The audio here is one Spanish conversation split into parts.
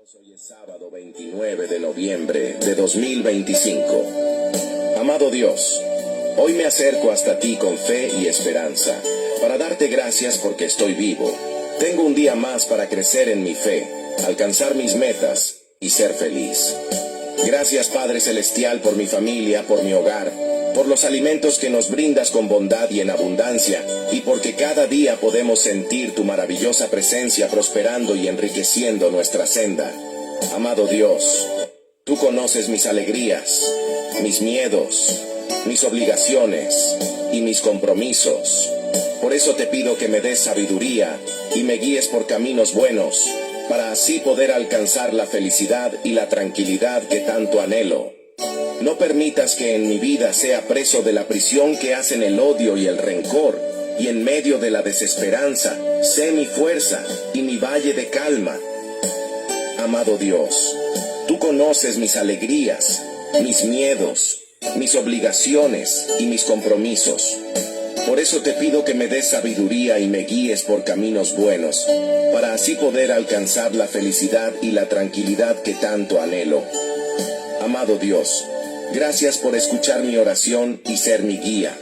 Hoy es sábado 29 de noviembre de 2025. Amado Dios, hoy me acerco hasta ti con fe y esperanza, para darte gracias porque estoy vivo. Tengo un día más para crecer en mi fe, alcanzar mis metas y ser feliz. Gracias Padre Celestial por mi familia, por mi hogar, por los alimentos que nos brindas con bondad y en abundancia, y porque cada día podemos sentir tu maravillosa presencia prosperando y enriqueciendo nuestra senda. Amado Dios, tú conoces mis alegrías, mis miedos, mis obligaciones y mis compromisos. Por eso te pido que me des sabiduría y me guíes por caminos buenos, para así poder alcanzar la felicidad y la tranquilidad que tanto anhelo. No permitas que en mi vida sea preso de la prisión que hacen el odio y el rencor, y en medio de la desesperanza, sé mi fuerza y mi valle de calma. Amado Dios, tú conoces mis alegrías, mis miedos, mis obligaciones y mis compromisos. Por eso te pido que me des sabiduría y me guíes por caminos buenos, para así poder alcanzar la felicidad y la tranquilidad que tanto anhelo. Amado Dios, gracias por escuchar mi oración y ser mi guía,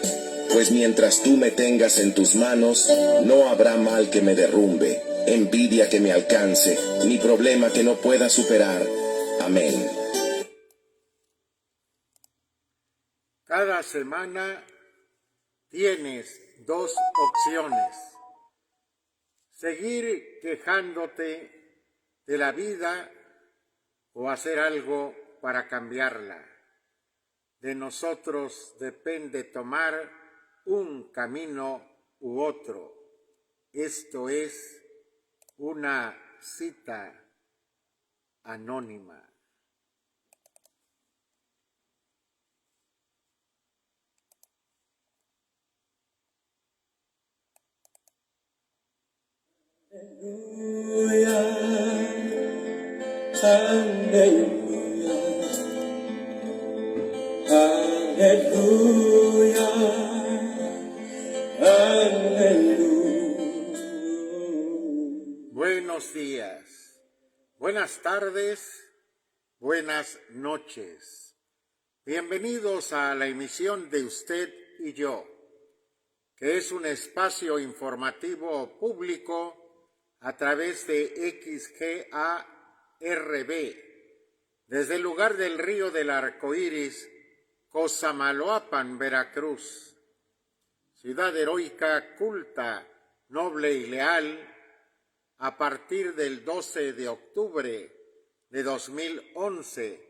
pues mientras tú me tengas en tus manos, no habrá mal que me derrumbe, envidia que me alcance, ni problema que no pueda superar. Amén. Cada semana tienes dos opciones: seguir quejándote de la vida o hacer algo para cambiarla. De nosotros depende tomar un camino u otro. Esto es una cita anónima. Aleluya, aleluya, aleluya, aleluya. Buenos días, buenas tardes, buenas noches. Bienvenidos a la emisión de Usted y Yo, que es un espacio informativo público a través de XGARB, desde el lugar del río del Arcoíris, Cosamaloapan, Veracruz, ciudad heroica, culta, noble y leal, a partir del 12 de octubre de 2011,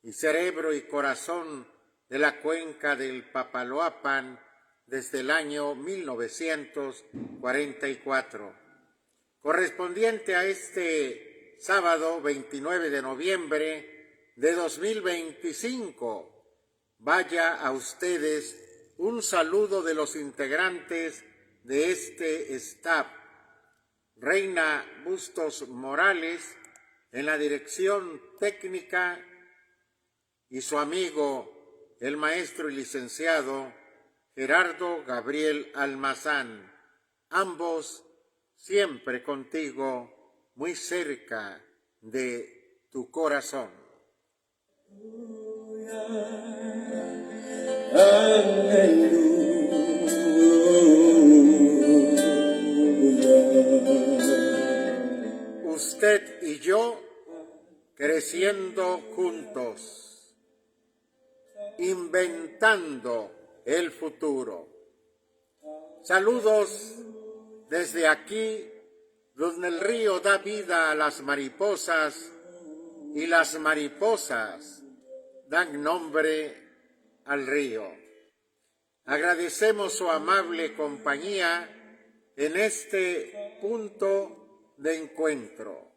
y cerebro y corazón de la cuenca del Papaloapan desde el año 1944. Correspondiente a este sábado 29 de noviembre de 2025, vaya a ustedes un saludo de los integrantes de este staff: Reina Bustos Morales en la dirección técnica y su amigo, el maestro y licenciado Gerardo Gabriel Almazán, ambos siempre contigo, muy cerca de tu corazón. Usted y yo creciendo juntos, inventando el futuro. Saludos desde aquí, donde el río da vida a las mariposas y las mariposas dan nombre al río. Agradecemos su amable compañía en este punto de encuentro.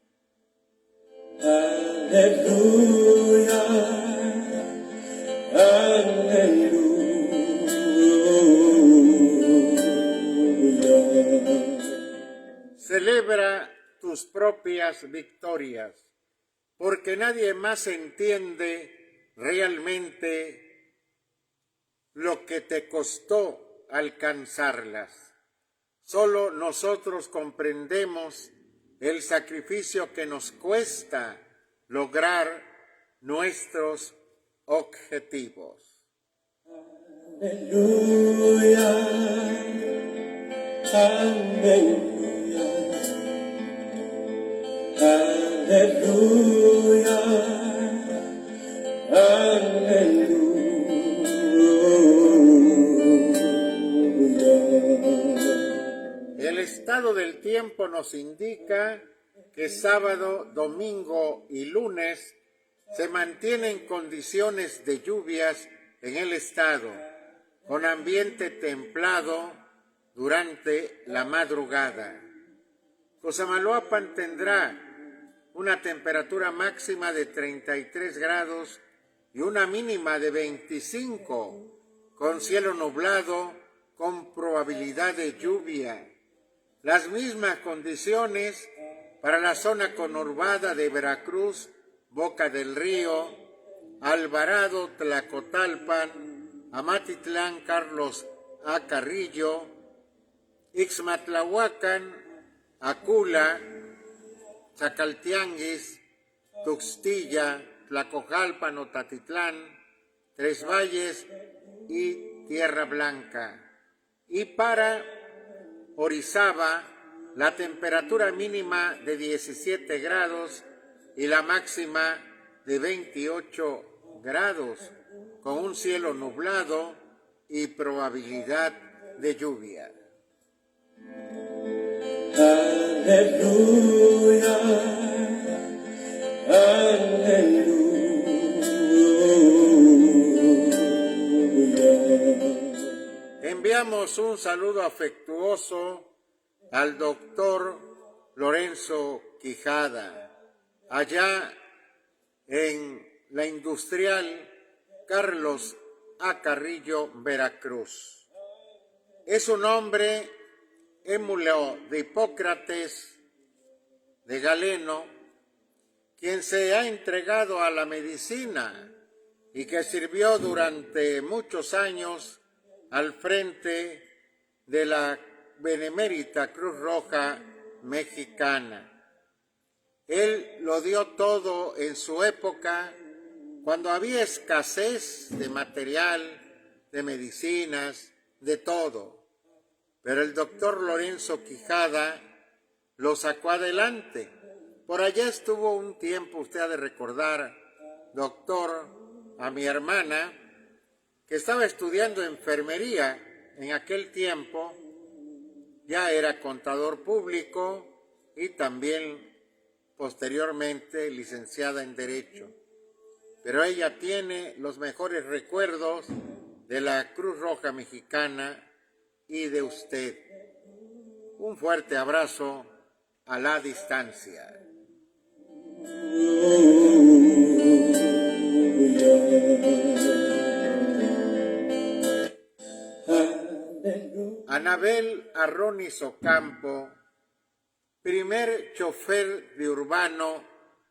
Aleluya, aleluya. Celebra tus propias victorias, porque nadie más entiende realmente lo que te costó alcanzarlas. Solo nosotros comprendemos el sacrificio que nos cuesta lograr nuestros objetivos. Aleluya, aleluya, aleluya, aleluya. El estado del tiempo nos indica que sábado, domingo y lunes se mantienen condiciones de lluvias en el estado, con ambiente templado durante la madrugada. Cosamaloapan tendrá una temperatura máxima de 33 grados y una mínima de 25, con cielo nublado, con probabilidad de lluvia. Las mismas condiciones para la zona conurbada de Veracruz, Boca del Río, Alvarado, Tlacotalpan, Amatitlán, Carlos A. Carrillo, Ixmatlahuacan, Acula, Zacaltianguis, Tuxtilla, Tlacojalpan, Otatitlán, Tres Valles y Tierra Blanca. Y para Orizaba, la temperatura mínima de 17 grados y la máxima de 28 grados, con un cielo nublado y probabilidad de lluvia. Aleluya, aleluya. Enviamos un saludo afectuoso al doctor Lorenzo Quijada, allá en la industrial Carlos A. Carrillo, Veracruz. Es un hombre émulo de Hipócrates, de Galeno, quien se ha entregado a la medicina y que sirvió durante muchos años al frente de la Benemérita Cruz Roja Mexicana. Él lo dio todo en su época, cuando había escasez de material, de medicinas, de todo. Pero el doctor Lorenzo Quijada lo sacó adelante. Por allá estuvo un tiempo, usted ha de recordar, doctor, a mi hermana, que estaba estudiando enfermería en aquel tiempo, ya era contador público y también posteriormente licenciada en Derecho. Pero ella tiene los mejores recuerdos de la Cruz Roja Mexicana y de usted. Un fuerte abrazo a la distancia. Anabel Arronis Ocampo, primer chofer de urbano,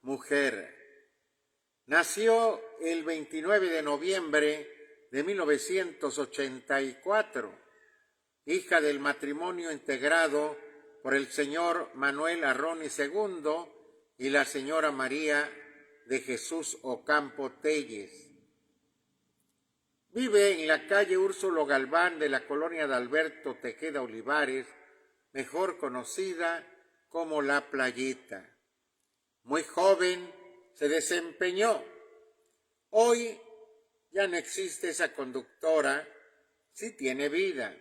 mujer. Nació el 29 de noviembre de 1984, hija del matrimonio integrado por el señor Manuel Arronis II y la señora María de Jesús Ocampo Telles. Vive en la calle Úrsulo Galván de la colonia de Alberto Tejeda Olivares, mejor conocida como La Playita. Muy joven se desempeñó. Hoy ya no existe esa conductora, sí tiene vida,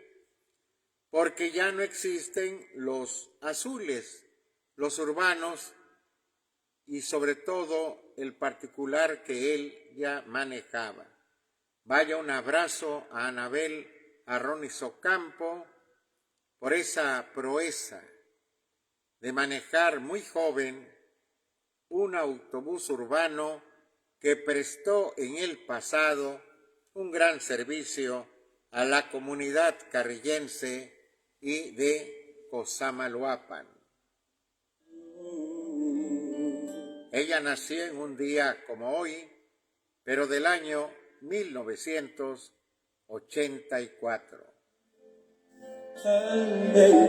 porque ya no existen los azules, los urbanos y sobre todo el particular que él ya manejaba. Vaya un abrazo a Anabel Arronis Ocampo por esa proeza de manejar muy joven un autobús urbano que prestó en el pasado un gran servicio a la comunidad carrillense y de Cosamaloapan. Ella nació en un día como hoy, pero del año 1984. Aleluya,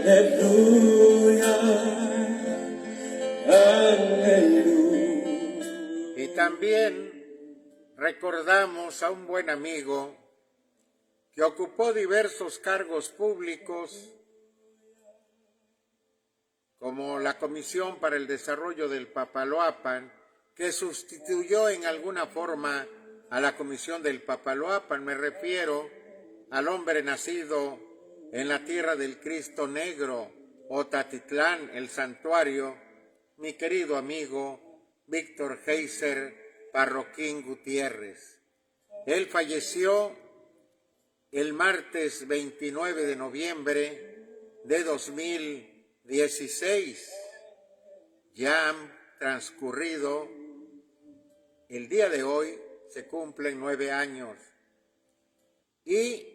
aleluya, aleluya. Y también recordamos a un buen amigo que ocupó diversos cargos públicos, como la Comisión para el Desarrollo del Papaloapan, que sustituyó en alguna forma a la Comisión del Papaloapan. Me refiero al hombre nacido en la tierra del Cristo Negro, Otatitlán, el santuario, mi querido amigo Víctor Heiser Parroquín Gutiérrez. Él falleció el martes 29 de noviembre de 2016. Ya han transcurrido, el día de hoy se cumplen 9 años. Y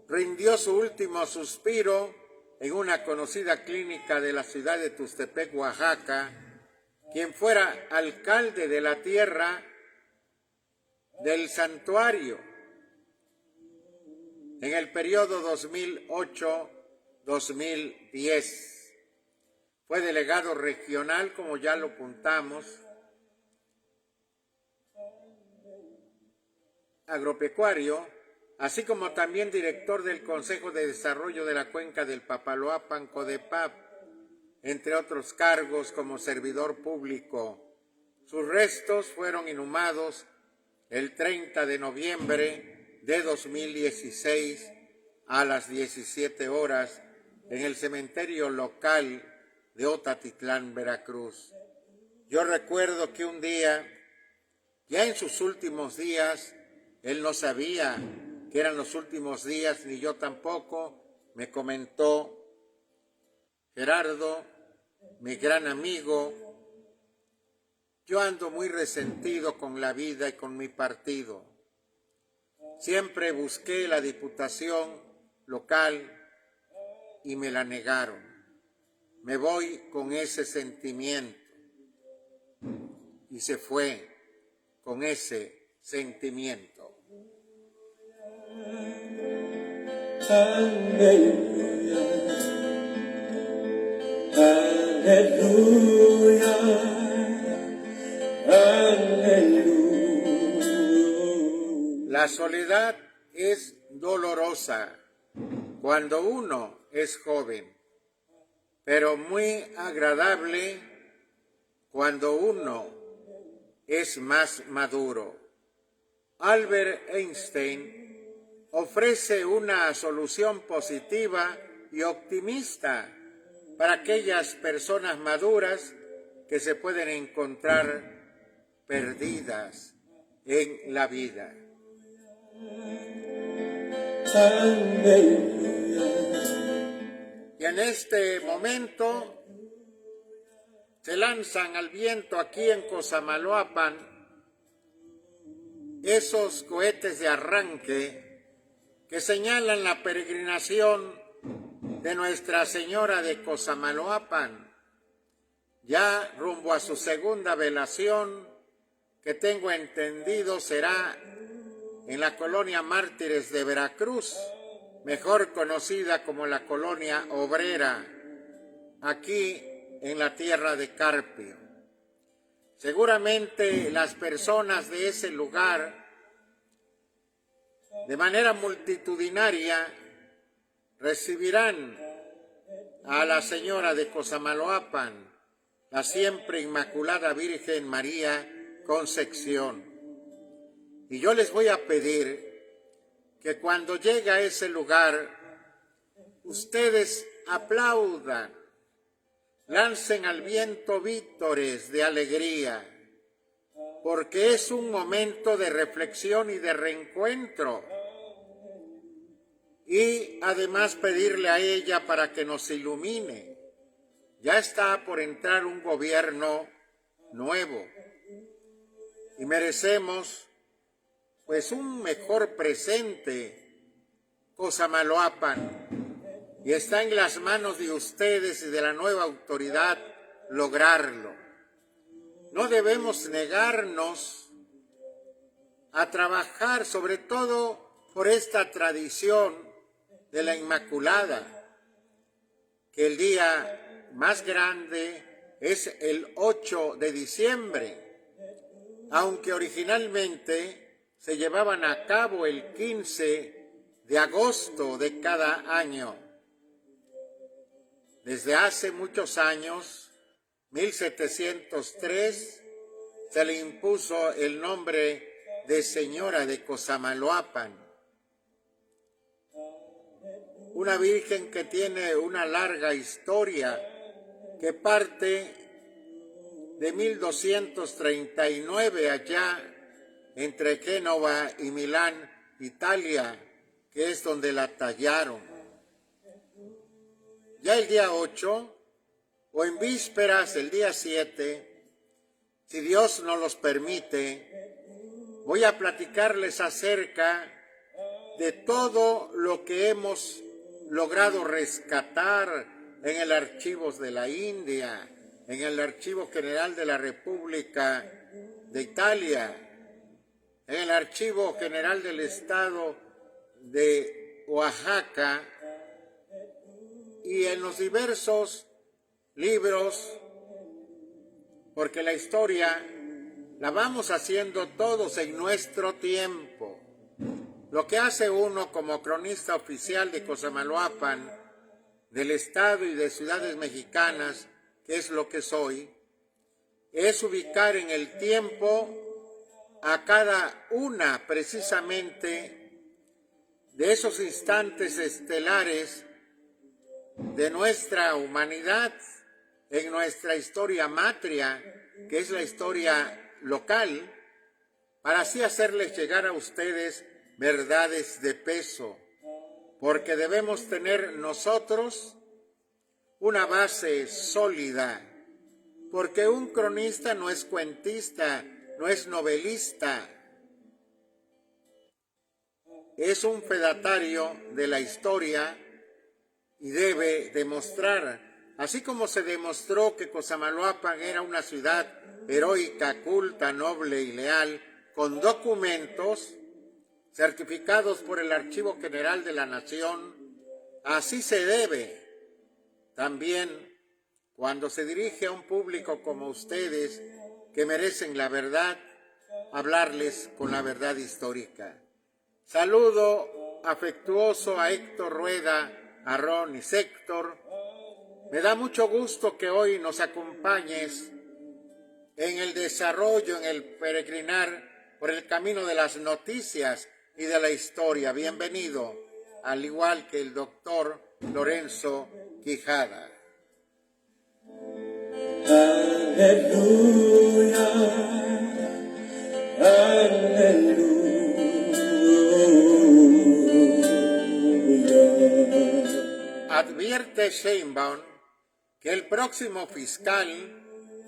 rindió su último suspiro en una conocida clínica de la ciudad de Tuxtepec, Oaxaca, quien fuera alcalde de la tierra del santuario en el periodo 2008-2010. Fue delegado regional, como ya lo apuntamos, agropecuario, así como también director del Consejo de Desarrollo de la Cuenca del Papaloapan, CODEPAP, entre otros cargos como servidor público. Sus restos fueron inhumados el 30 de noviembre de 2016 a las 17 horas en el cementerio local de Otatitlán, Veracruz. Yo recuerdo que un día, ya en sus últimos días, él no sabía que eran los últimos días, ni yo tampoco, me comentó: Gerardo, mi gran amigo, yo ando muy resentido con la vida y con mi partido. Siempre busqué la diputación local y me la negaron. Me voy con ese sentimiento. Y se fue con ese sentimiento. Aleluya, aleluya, aleluya. La soledad es dolorosa cuando uno es joven, pero muy agradable cuando uno es más maduro. Albert Einstein ofrece una solución positiva y optimista para aquellas personas maduras que se pueden encontrar perdidas en la vida. Y en este momento se lanzan al viento aquí en Cosamaloapan esos cohetes de arranque que señalan la peregrinación de Nuestra Señora de Cosamaloapan, ya rumbo a su segunda velación, que tengo entendido será en la colonia Mártires de Veracruz, mejor conocida como la colonia obrera, aquí en la tierra de Carpio. Seguramente las personas de ese lugar, de manera multitudinaria, recibirán a la Señora de Cosamaloapan, la siempre Inmaculada Virgen María Concepción. Y yo les voy a pedir que cuando llegue a ese lugar, ustedes aplaudan, lancen al viento vítores de alegría, porque es un momento de reflexión y de reencuentro. Y además pedirle a ella para que nos ilumine. Ya está por entrar un gobierno nuevo y merecemos pues un mejor presente, Cosamaloapan, y está en las manos de ustedes y de la nueva autoridad lograrlo. No debemos negarnos a trabajar, sobre todo por esta tradición de la Inmaculada, que el día más grande es el 8 de diciembre, aunque originalmente se llevaban a cabo el 15 de agosto de cada año. Desde hace muchos años, 1703, se le impuso el nombre de Señora de Cosamaloapan, una virgen que tiene una larga historia que parte de 1239 allá entre Génova y Milán, Italia, que es donde la tallaron. Ya el día 8, o en vísperas, el día 7, si Dios nos los permite, voy a platicarles acerca de todo lo que hemos logrado rescatar en el Archivo de la India, en el Archivo General de la República de Italia, en el Archivo General del Estado de Oaxaca y en los diversos libros, porque la historia la vamos haciendo todos en nuestro tiempo. Lo que hace uno como cronista oficial de Cosamaloapan, del Estado y de ciudades mexicanas, que es lo que soy, es ubicar en el tiempo a cada una precisamente de esos instantes estelares de nuestra humanidad, en nuestra historia matria, que es la historia local, para así hacerles llegar a ustedes verdades de peso, porque debemos tener nosotros una base sólida, porque un cronista no es cuentista, no es novelista, es un fedatario de la historia y debe demostrar, así como se demostró que Cosamaloapan era una ciudad heroica, culta, noble y leal, con documentos certificados por el Archivo General de la Nación, así se debe también cuando se dirige a un público como ustedes que merecen la verdad, hablarles con la verdad histórica. Saludo afectuoso a Héctor Rueda, a Ron y Héctor. Me da mucho gusto que hoy nos acompañes en el desarrollo, en el peregrinar por el camino de las noticias y de la historia. Bienvenido, al igual que el doctor Lorenzo Quijada. Aleluya, aleluya. Advierte Sheinbaum que el próximo fiscal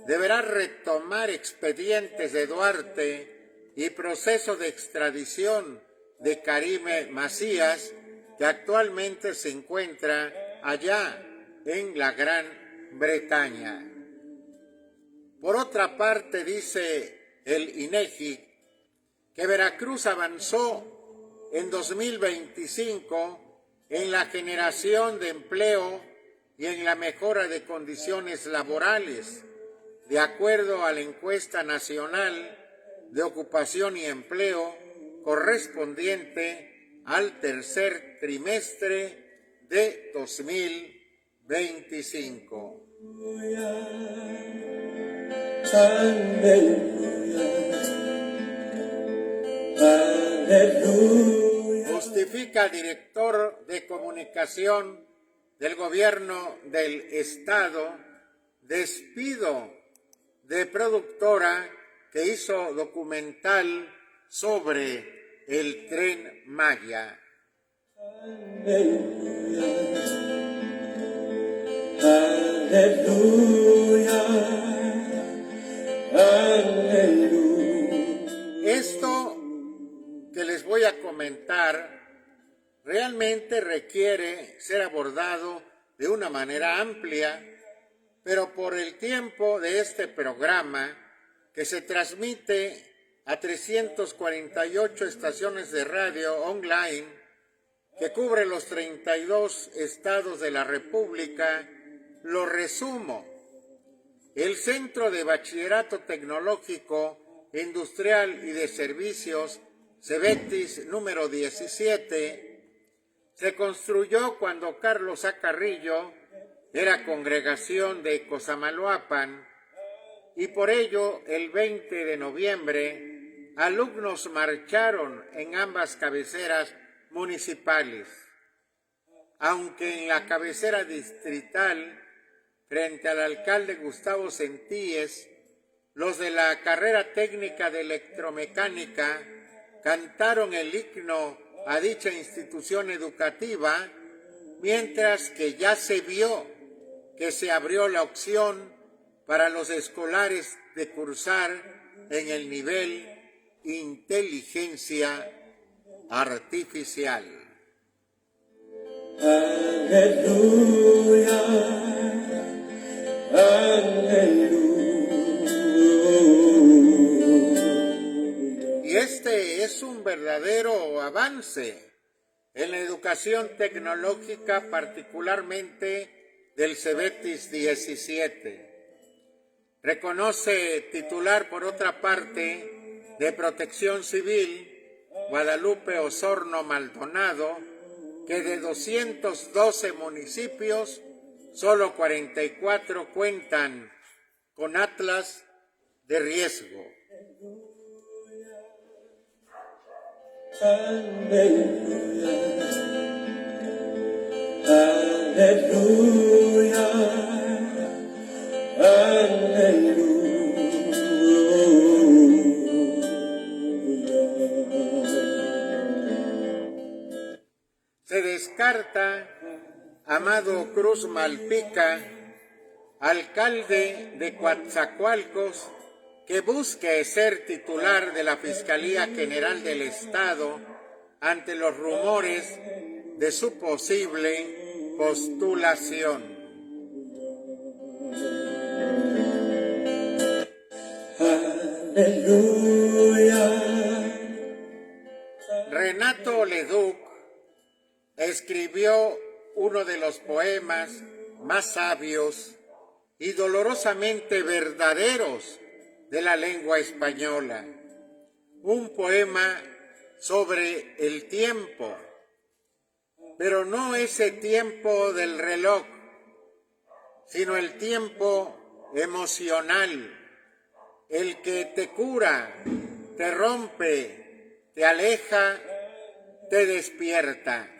deberá retomar expedientes de Duarte y proceso de extradición de Karime Macías, que actualmente se encuentra allá en la Gran Bretaña. Por otra parte, dice el INEGI que Veracruz avanzó en 2025 en la generación de empleo y en la mejora de condiciones laborales, de acuerdo a la encuesta nacional de ocupación y empleo correspondiente al tercer trimestre de 2025. Justifica director de comunicación del gobierno del estado despido de productora que hizo documental sobre el Tren Maya. Aleluya, aleluya. Esto que les voy a comentar realmente requiere ser abordado de una manera amplia, pero por el tiempo de este programa, que se transmite a 348 estaciones de radio online que cubre los 32 estados de la República, lo resumo. El Centro de Bachillerato Tecnológico, Industrial y de Servicios, Cebetis número 17, se construyó cuando Carlos A. Carrillo era congregación de Cosamaloapan, y por ello el 20 de noviembre alumnos marcharon en ambas cabeceras municipales. Aunque en la cabecera distrital, frente al alcalde Gustavo Centíes, los de la carrera técnica de electromecánica cantaron el himno a dicha institución educativa, mientras que ya se vio que se abrió la opción para los escolares de cursar en el nivel inteligencia artificial. Aleluya, aleluya. Y este es un verdadero avance en la educación tecnológica, particularmente del Cebetis 17. Reconoce titular, por otra parte, de Protección Civil, Guadalupe Osorno Maldonado, que de 212 municipios, solo 44 cuentan con atlas de riesgo. Aleluya, aleluya, aleluya. Se descarta Amado Cruz Malpica, alcalde de Coatzacoalcos, que busque ser titular de la Fiscalía General del Estado ante los rumores de su posible postulación. Aleluya. Renato Leduc escribió uno de los poemas más sabios y dolorosamente verdaderos de la lengua española, un poema sobre el tiempo, pero no ese tiempo del reloj, sino el tiempo emocional, el que te cura, te rompe, te aleja, te despierta.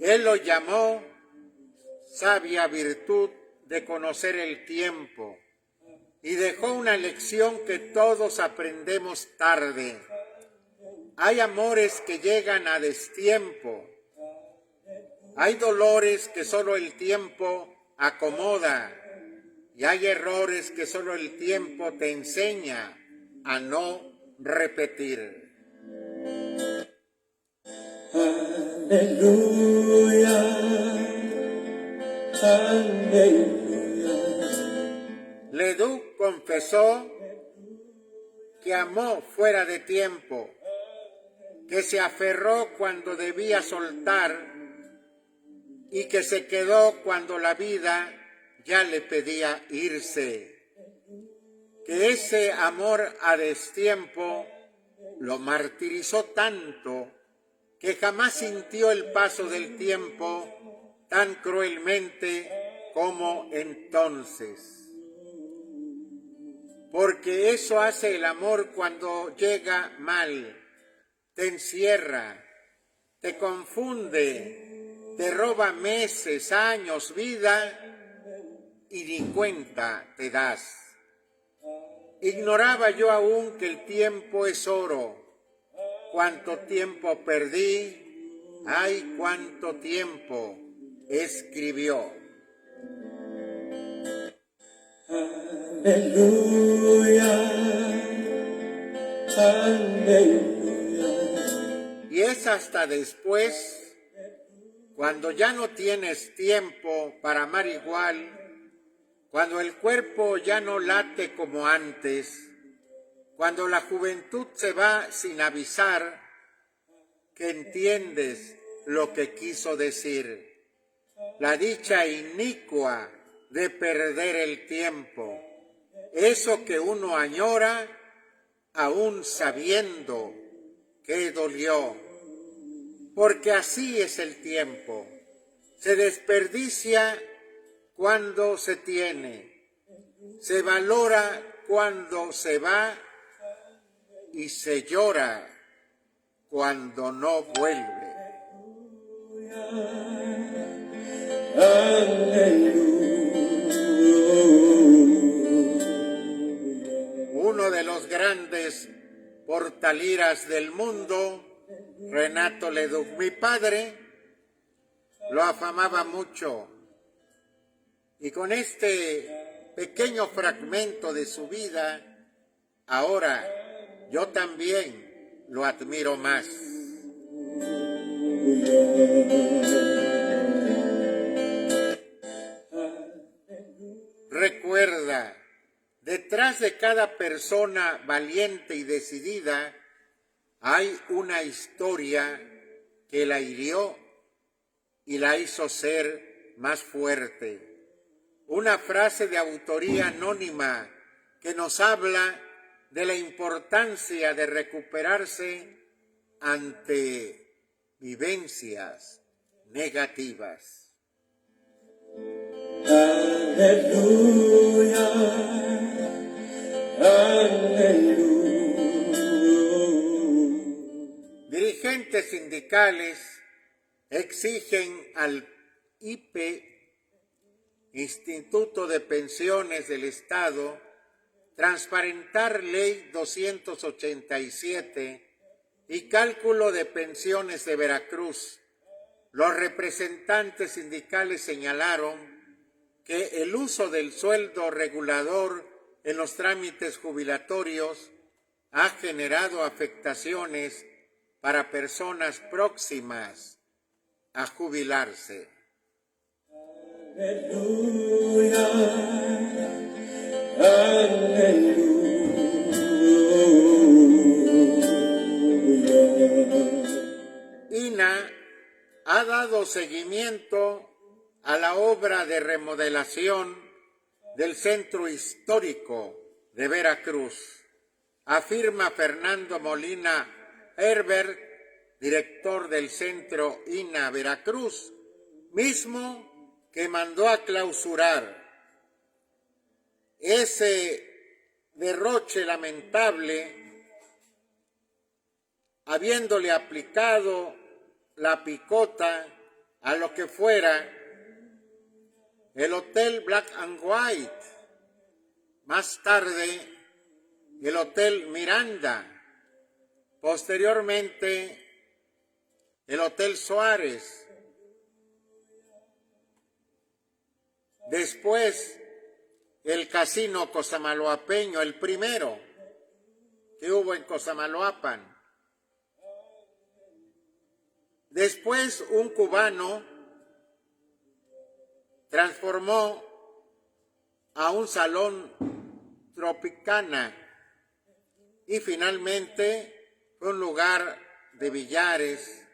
Él lo llamó sabia virtud de conocer el tiempo y dejó una lección que todos aprendemos tarde. Hay amores que llegan a destiempo, hay dolores que solo el tiempo acomoda y hay errores que solo el tiempo te enseña a no repetir. Aleluya, aleluya. Leduc confesó que amó fuera de tiempo, que se aferró cuando debía soltar y que se quedó cuando la vida ya le pedía irse. Que ese amor a destiempo lo martirizó tanto que jamás sintió el paso del tiempo tan cruelmente como entonces. Porque eso hace el amor cuando llega mal, te encierra, te confunde, te roba meses, años, vida y ni cuenta te das. Ignoraba yo aún que el tiempo es oro. Cuánto tiempo perdí, ay, cuánto tiempo escribió. Aleluya, aleluya. Y es hasta después, cuando ya no tienes tiempo para amar igual, cuando el cuerpo ya no late como antes, cuando la juventud se va sin avisar, que entiendes lo que quiso decir. La dicha inicua de perder el tiempo, eso que uno añora aún sabiendo que dolió, porque así es el tiempo, se desperdicia cuando se tiene, se valora cuando se va y se llora cuando no vuelve. Uno de los grandes portaliras del mundo, Renato Leduc, mi padre, lo afamaba mucho. Y con este pequeño fragmento de su vida, ahora yo también lo admiro más. Recuerda, detrás de cada persona valiente y decidida hay una historia que la hirió y la hizo ser más fuerte. Una frase de autoría anónima que nos habla de la importancia de recuperarse ante vivencias negativas. Aleluya, aleluya. Dirigentes sindicales exigen al IPE, Instituto de Pensiones del Estado, transparentar Ley 287 y cálculo de pensiones de Veracruz. Los representantes sindicales señalaron que el uso del sueldo regulador en los trámites jubilatorios ha generado afectaciones para personas próximas a jubilarse. Aleluya, aleluya. INA ha dado seguimiento a la obra de remodelación del centro histórico de Veracruz, afirma Fernando Molina Herbert, director del centro INA Veracruz, mismo que mandó a clausurar. Ese derroche lamentable, habiéndole aplicado la picota a lo que fuera el Hotel Black and White, más tarde el Hotel Miranda, posteriormente el Hotel Suárez, después el Casino Cosamaloapeño, el primero que hubo en Cosamaloapan. Después un cubano transformó a un salón Tropicana y finalmente fue un lugar de billares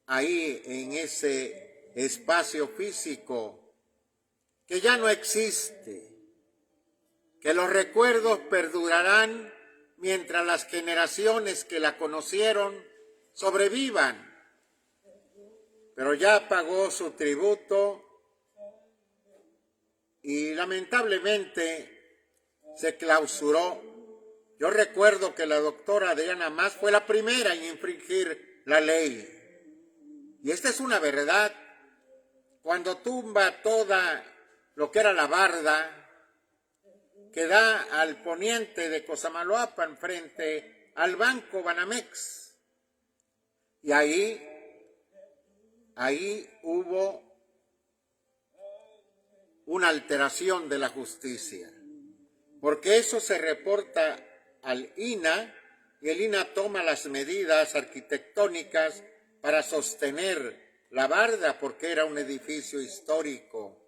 ahí en ese espacio físico que ya no existe, que los recuerdos perdurarán mientras las generaciones que la conocieron sobrevivan, pero ya pagó su tributo y lamentablemente se clausuró. Yo recuerdo que la doctora Adriana Mas fue la primera en infringir la ley. Y esta es una verdad. Cuando tumba toda lo que era la barda que da al poniente de Cosamaloapan frente al Banco Banamex. Y ahí hubo una alteración de la justicia, porque eso se reporta al INA y el INA toma las medidas arquitectónicas para sostener la barda, porque era un edificio histórico,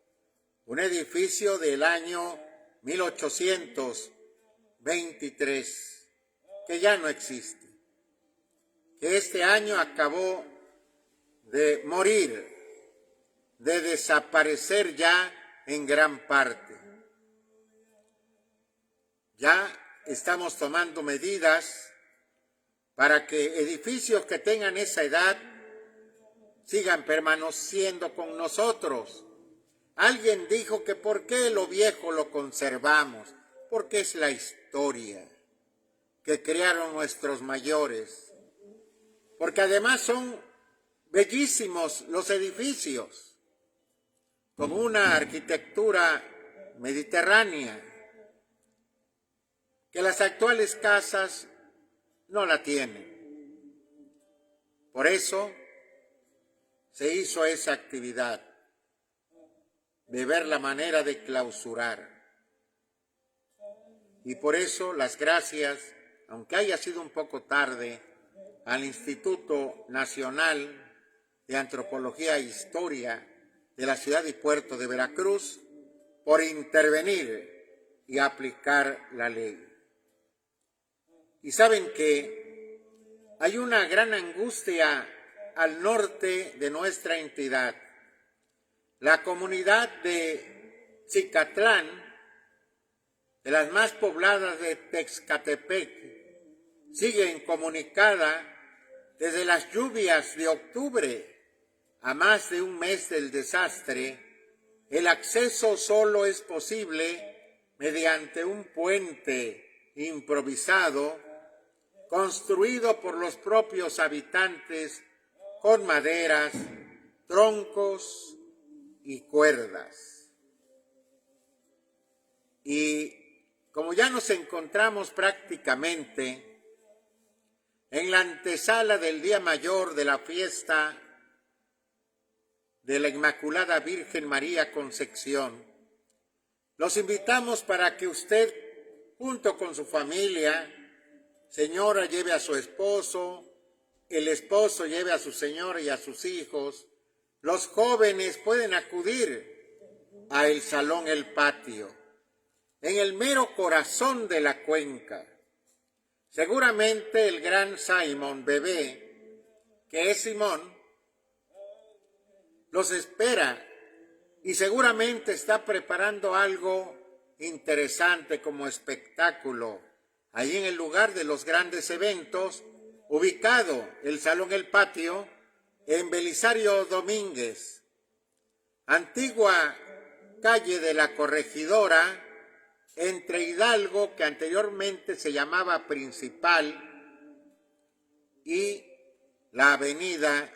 un edificio del año 1823, que ya no existe. que este año acabó de morir, de desaparecer ya en gran parte. Ya estamos tomando medidas para que edificios que tengan esa edad sigan permaneciendo con nosotros. Alguien dijo que por qué lo viejo lo conservamos, porque es la historia que crearon nuestros mayores, porque además son bellísimos los edificios, con una arquitectura mediterránea, que las actuales casas no la tienen. Por eso se hizo esa actividad de ver la manera de clausurar. Y por eso las gracias, aunque haya sido un poco tarde, al Instituto Nacional de Antropología e Historia de la ciudad y puerto de Veracruz por intervenir y aplicar la ley. Y saben que hay una gran angustia al norte de nuestra entidad. La comunidad de Cicatlán, de las más pobladas de Texcatepec, sigue incomunicada desde las lluvias de octubre. A más de un mes del desastre, el acceso solo es posible mediante un puente improvisado construido por los propios habitantes con maderas, troncos y cuerdas. Y como ya nos encontramos prácticamente en la antesala del día mayor de la fiesta de la Inmaculada Virgen María Concepción, los invitamos para que usted, junto con su familia, señora lleve a su esposo, el esposo lleve a su señora y a sus hijos, los jóvenes pueden acudir a el Salón El Patio, en el mero corazón de la cuenca. Seguramente el gran Simón Bebé, que es Simón, los espera y seguramente está preparando algo interesante como espectáculo allí en el lugar de los grandes eventos, ubicado el Salón El Patio en Belisario Domínguez, antigua calle de la Corregidora, entre Hidalgo, que anteriormente se llamaba Principal, y la avenida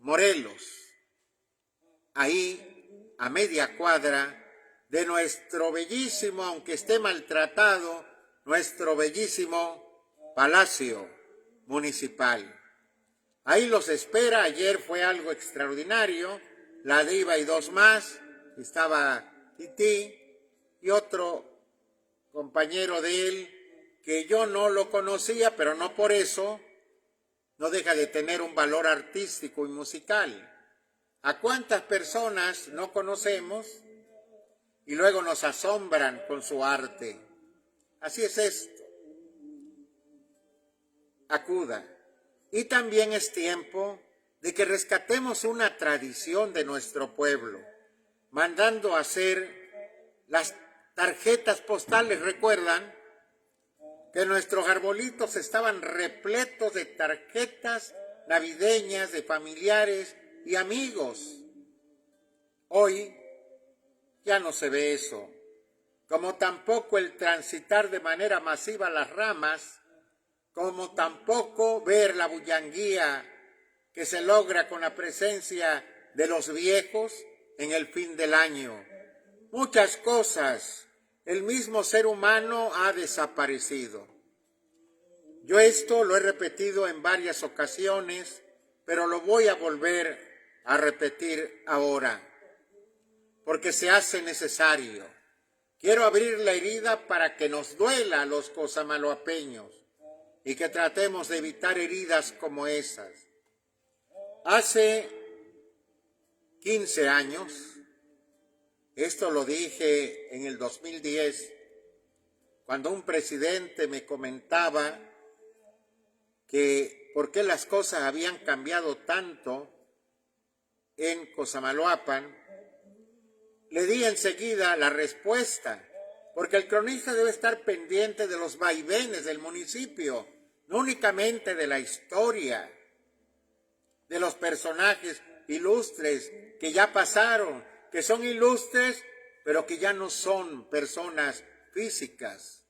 Morelos. Ahí, a media cuadra de nuestro bellísimo, aunque esté maltratado, nuestro bellísimo Palacio Municipal. Ahí los espera. Ayer fue algo extraordinario, la diva y dos más, estaba Tití y otro compañero de él que yo no lo conocía, pero no por eso no deja de tener un valor artístico y musical. ¿A cuántas personas no conocemos y luego nos asombran con su arte? Así es esto. Acuda. Y también es tiempo de que rescatemos una tradición de nuestro pueblo, mandando a hacer las tarjetas postales. ¿Recuerdan que nuestros arbolitos estaban repletos de tarjetas navideñas de familiares y amigos? Hoy ya no se ve eso, como tampoco el transitar de manera masiva las ramas, como tampoco ver la bullanguía que se logra con la presencia de los viejos en el fin del año. Muchas cosas, el mismo ser humano ha desaparecido. Yo esto lo he repetido en varias ocasiones, pero lo voy a volver a repetir ahora, porque se hace necesario. Quiero abrir la herida para que nos duela a los cosamaloapeños y que tratemos de evitar heridas como esas. Hace 15 años, esto lo dije en el 2010, cuando un presidente me comentaba que por qué las cosas habían cambiado tanto en Cosamaloapan, le di enseguida la respuesta, porque el cronista debe estar pendiente de los vaivenes del municipio, no únicamente de la historia, de los personajes ilustres que ya pasaron, que son ilustres, pero que ya no son personas físicas.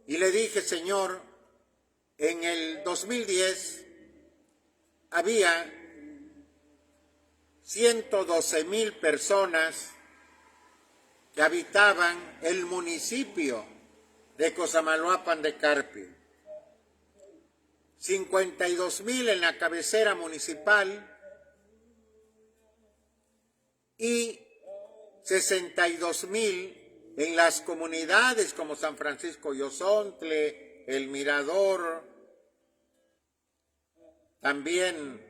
Y le dije, Señor, en el 2010 había 112,000 personas que habitaban el municipio de Cosamaloapan de Carpio, 52,000 en la cabecera municipal y 62,000 en las comunidades como San Francisco Yozontle, El Mirador, también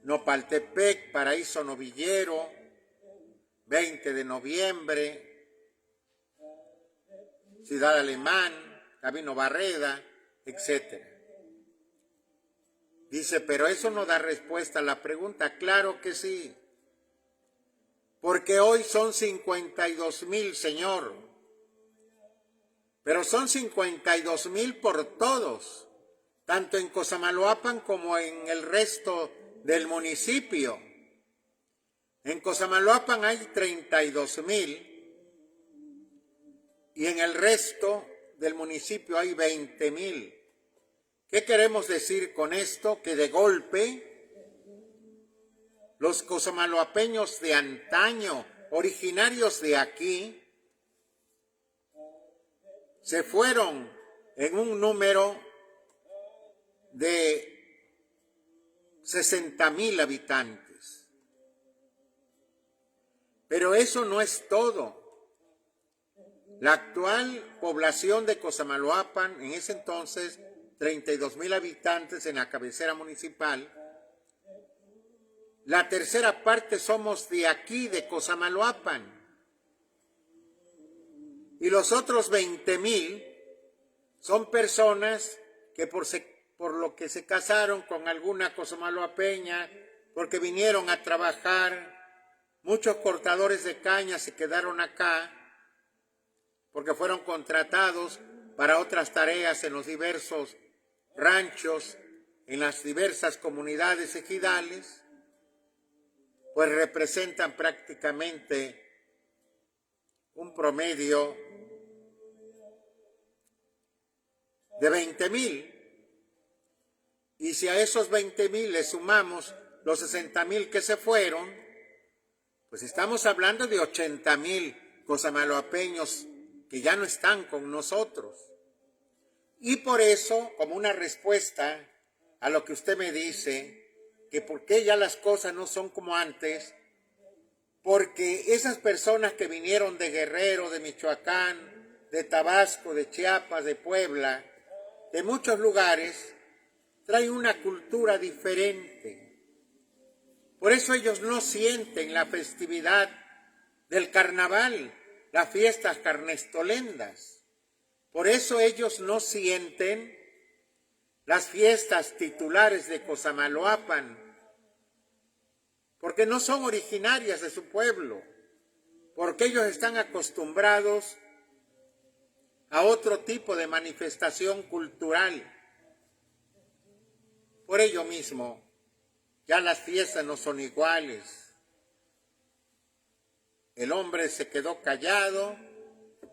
Nopaltepec, Paraíso Novillero, 20 de noviembre, Ciudad Alemán, Camino Barreda, etc. Dice, pero eso no da respuesta a la pregunta. Claro que sí, porque hoy son 52,000, Señor, pero son 52,000 por todos, tanto en Cosamaloapan como en el resto del municipio. En Cosamaloapan hay 32,000 y en el resto del municipio hay 20,000. ¿Qué queremos decir con esto? Que de golpe los cosamaloapeños de antaño, originarios de aquí, se fueron en un número de 60,000 habitantes. Pero eso no es todo. La actual población de Cosamaloapan, en ese entonces 32,000 habitantes en la cabecera municipal, la tercera parte somos de aquí, de Cosamaloapan. Y los otros 20,000 son personas que por lo que se casaron con alguna cosamaloapeña, porque vinieron a trabajar, muchos cortadores de caña se quedaron acá, porque fueron contratados para otras tareas en los diversos ranchos, en las diversas comunidades ejidales, pues representan prácticamente un promedio de 20,000. Y si a esos 20,000 le sumamos los 60,000 que se fueron, pues estamos hablando de 80,000 cosamaloapeños que ya no están con nosotros. Y por eso, como una respuesta a lo que usted me dice, que por qué ya las cosas no son como antes, porque esas personas que vinieron de Guerrero, de Michoacán, de Tabasco, de Chiapas, de Puebla, de muchos lugares, traen una cultura diferente. Por eso ellos no sienten la festividad del carnaval, las fiestas carnestolendas. Por eso ellos no sienten las fiestas titulares de Cosamaloapan, porque no son originarias de su pueblo, porque ellos están acostumbrados a otro tipo de manifestación cultural. Por ello mismo, ya las fiestas no son iguales. El hombre se quedó callado,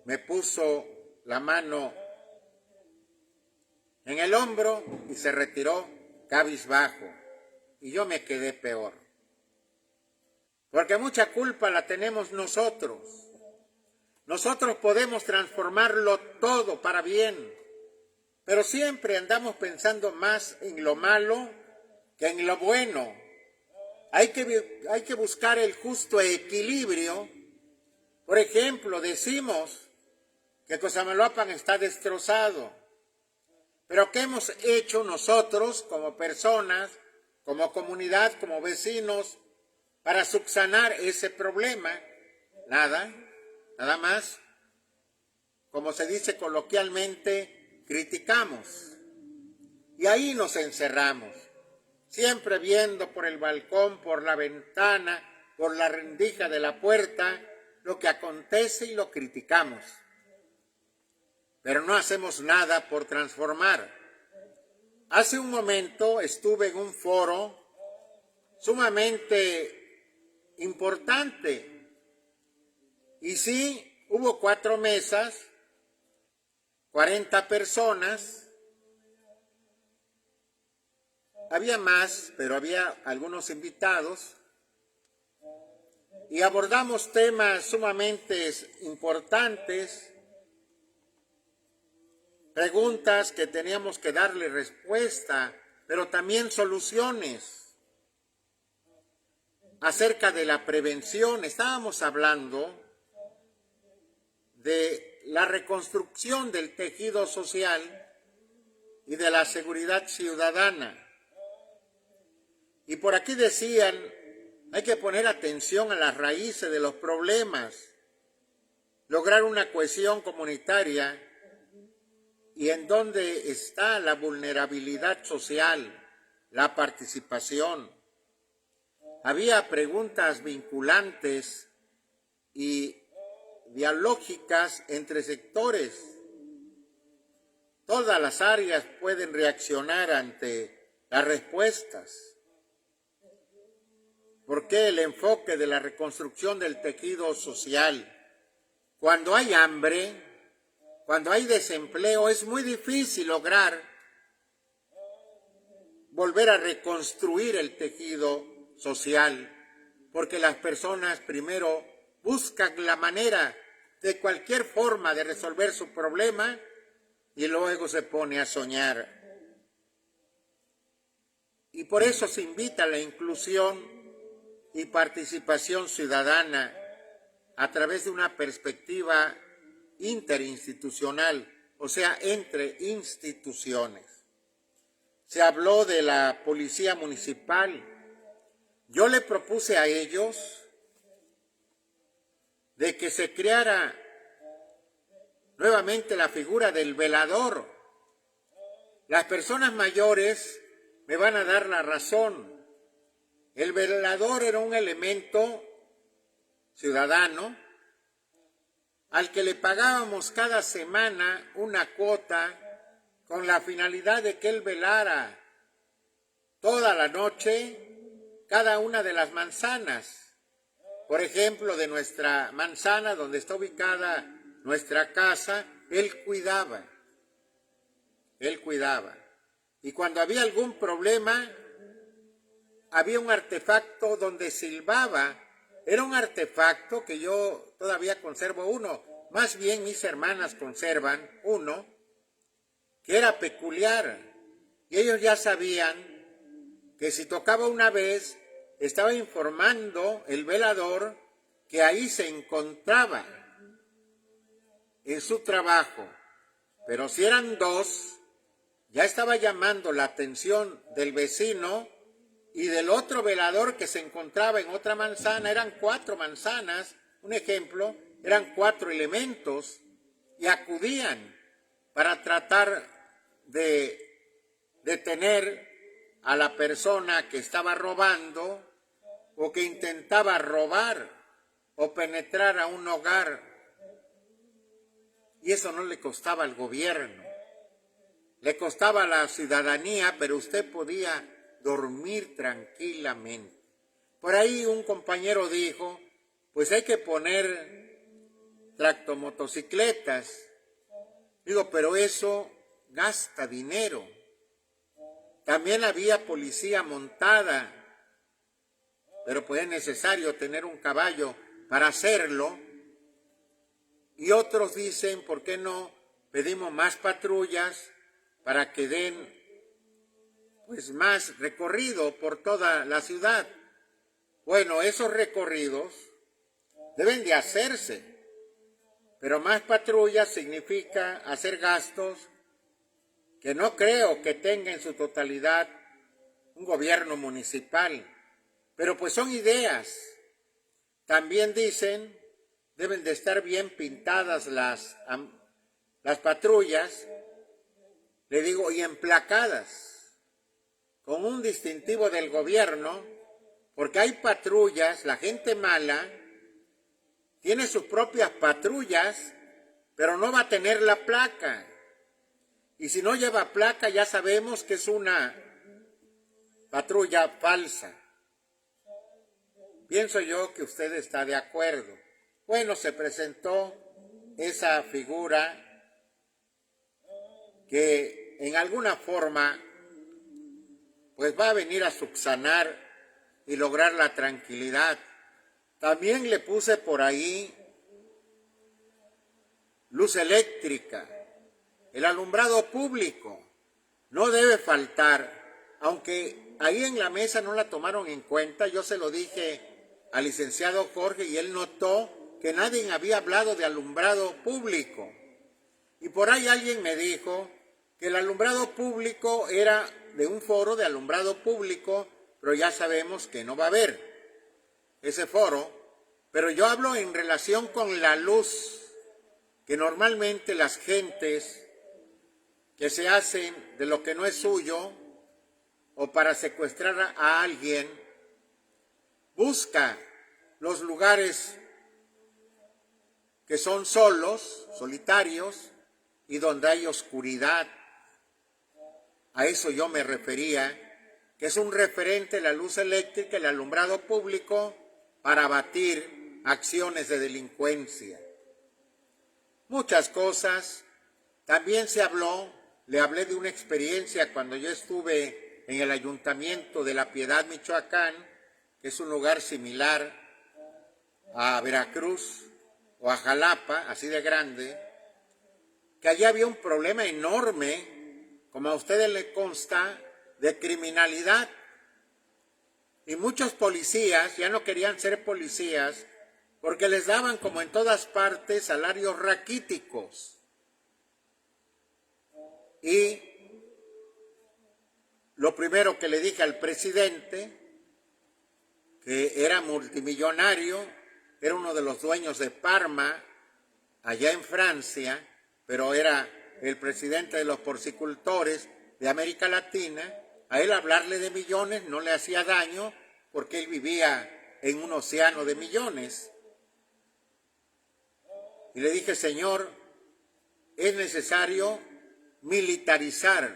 me puso la mano en el hombro y se retiró cabizbajo. Y yo me quedé peor. Porque mucha culpa la tenemos nosotros. Nosotros podemos transformarlo todo para bien, pero siempre andamos pensando más en lo malo que en lo bueno. Hay que buscar el justo equilibrio. Por ejemplo, decimos que Cosamaloapan está destrozado, pero ¿qué hemos hecho nosotros como personas, como comunidad, como vecinos, para subsanar ese problema? Nada, nada más. Como se dice coloquialmente, criticamos. y ahí nos encerramos, siempre viendo por el balcón, por la ventana, por la rendija de la puerta, lo que acontece y lo criticamos. Pero no hacemos nada por transformar. Hace un momento estuve en un foro sumamente importante. Y sí, hubo 4 mesas, 40 personas. Había más, pero había algunos invitados. Y abordamos temas sumamente importantes, preguntas que teníamos que darle respuesta, pero también soluciones. Acerca de la prevención, estábamos hablando de la reconstrucción del tejido social y de la seguridad ciudadana. Y por aquí decían, hay que poner atención a las raíces de los problemas, lograr una cohesión comunitaria y en dónde está la vulnerabilidad social, la participación. Había preguntas vinculantes y dialógicas entre sectores. Todas las áreas pueden reaccionar ante las respuestas. ¿Por qué el enfoque de la reconstrucción del tejido social? Cuando hay hambre, cuando hay desempleo, es muy difícil lograr volver a reconstruir el tejido social, porque las personas primero buscan la manera de cualquier forma de resolver su problema y luego se pone a soñar. Y por eso se invita a la inclusión y participación ciudadana a través de una perspectiva interinstitucional, o sea, entre instituciones. Se habló de la policía municipal. Yo le propuse a ellos de que se creara nuevamente la figura del velador. Las personas mayores me van a dar la razón. El velador era un elemento ciudadano al que le pagábamos cada semana una cuota con la finalidad de que él velara toda la noche cada una de las manzanas. Por ejemplo, de nuestra manzana donde está ubicada nuestra casa, él cuidaba. Y cuando había algún problema, había un artefacto donde silbaba. Era un artefacto que yo todavía conservo uno, más bien mis hermanas conservan uno, que era peculiar. Y ellos ya sabían que si tocaba una vez, estaba informando el velador que ahí se encontraba en su trabajo. Pero si eran 2, ya estaba llamando la atención del vecino y del otro velador que se encontraba en otra manzana. Eran 4 manzanas, un ejemplo, eran 4 elementos, y acudían para tratar de detener a la persona que estaba robando o que intentaba robar o penetrar a un hogar. Y eso no le costaba al gobierno, le costaba a la ciudadanía, pero usted podía dormir tranquilamente. Por ahí un compañero dijo, pues hay que poner tractomotocicletas. Digo, pero eso gasta dinero. También había policía montada, pero pues es necesario tener un caballo para hacerlo. Y otros dicen, ¿por qué no pedimos más patrullas para que den pues más recorrido por toda la ciudad? Bueno, esos recorridos deben de hacerse, pero más patrullas significa hacer gastos que no creo que tenga en su totalidad un gobierno municipal, pero pues son ideas. También dicen, deben de estar bien pintadas las patrullas, le digo, y emplacadas. con un distintivo del gobierno, porque hay patrullas, la gente mala tiene sus propias patrullas, pero no va a tener la placa. Y si no lleva placa, ya sabemos que es una patrulla falsa. Pienso yo que usted está de acuerdo. Bueno, se presentó esa figura que en alguna forma pues va a venir a subsanar y lograr la tranquilidad. También le puse por ahí luz eléctrica, el alumbrado público. No debe faltar, aunque ahí en la mesa no la tomaron en cuenta. Yo se lo dije al licenciado Jorge y él notó que nadie había hablado de alumbrado público. Y por ahí alguien me dijo que el alumbrado público era de un foro de alumbrado público, pero ya sabemos que no va a haber ese foro. Pero yo hablo en relación con la luz, que normalmente las gentes que se hacen de lo que no es suyo o para secuestrar a alguien, busca los lugares que son solos, solitarios, y donde hay oscuridad. A eso yo me refería, que es un referente la luz eléctrica, el alumbrado público, para abatir acciones de delincuencia. Muchas cosas. También se habló, le hablé de una experiencia cuando yo estuve en el Ayuntamiento de La Piedad, Michoacán, que es un lugar similar a Veracruz o a Jalapa, así de grande, que allí había un problema enorme, como a ustedes les consta, de criminalidad. Y muchos policías ya no querían ser policías porque les daban, como en todas partes, salarios raquíticos. Y lo primero que le dije al presidente, que era multimillonario, era uno de los dueños de Parma, allá en Francia, pero era el presidente de los porcicultores de América Latina. A él hablarle de millones no le hacía daño, porque él vivía en un océano de millones. Y le dije, señor, es necesario militarizar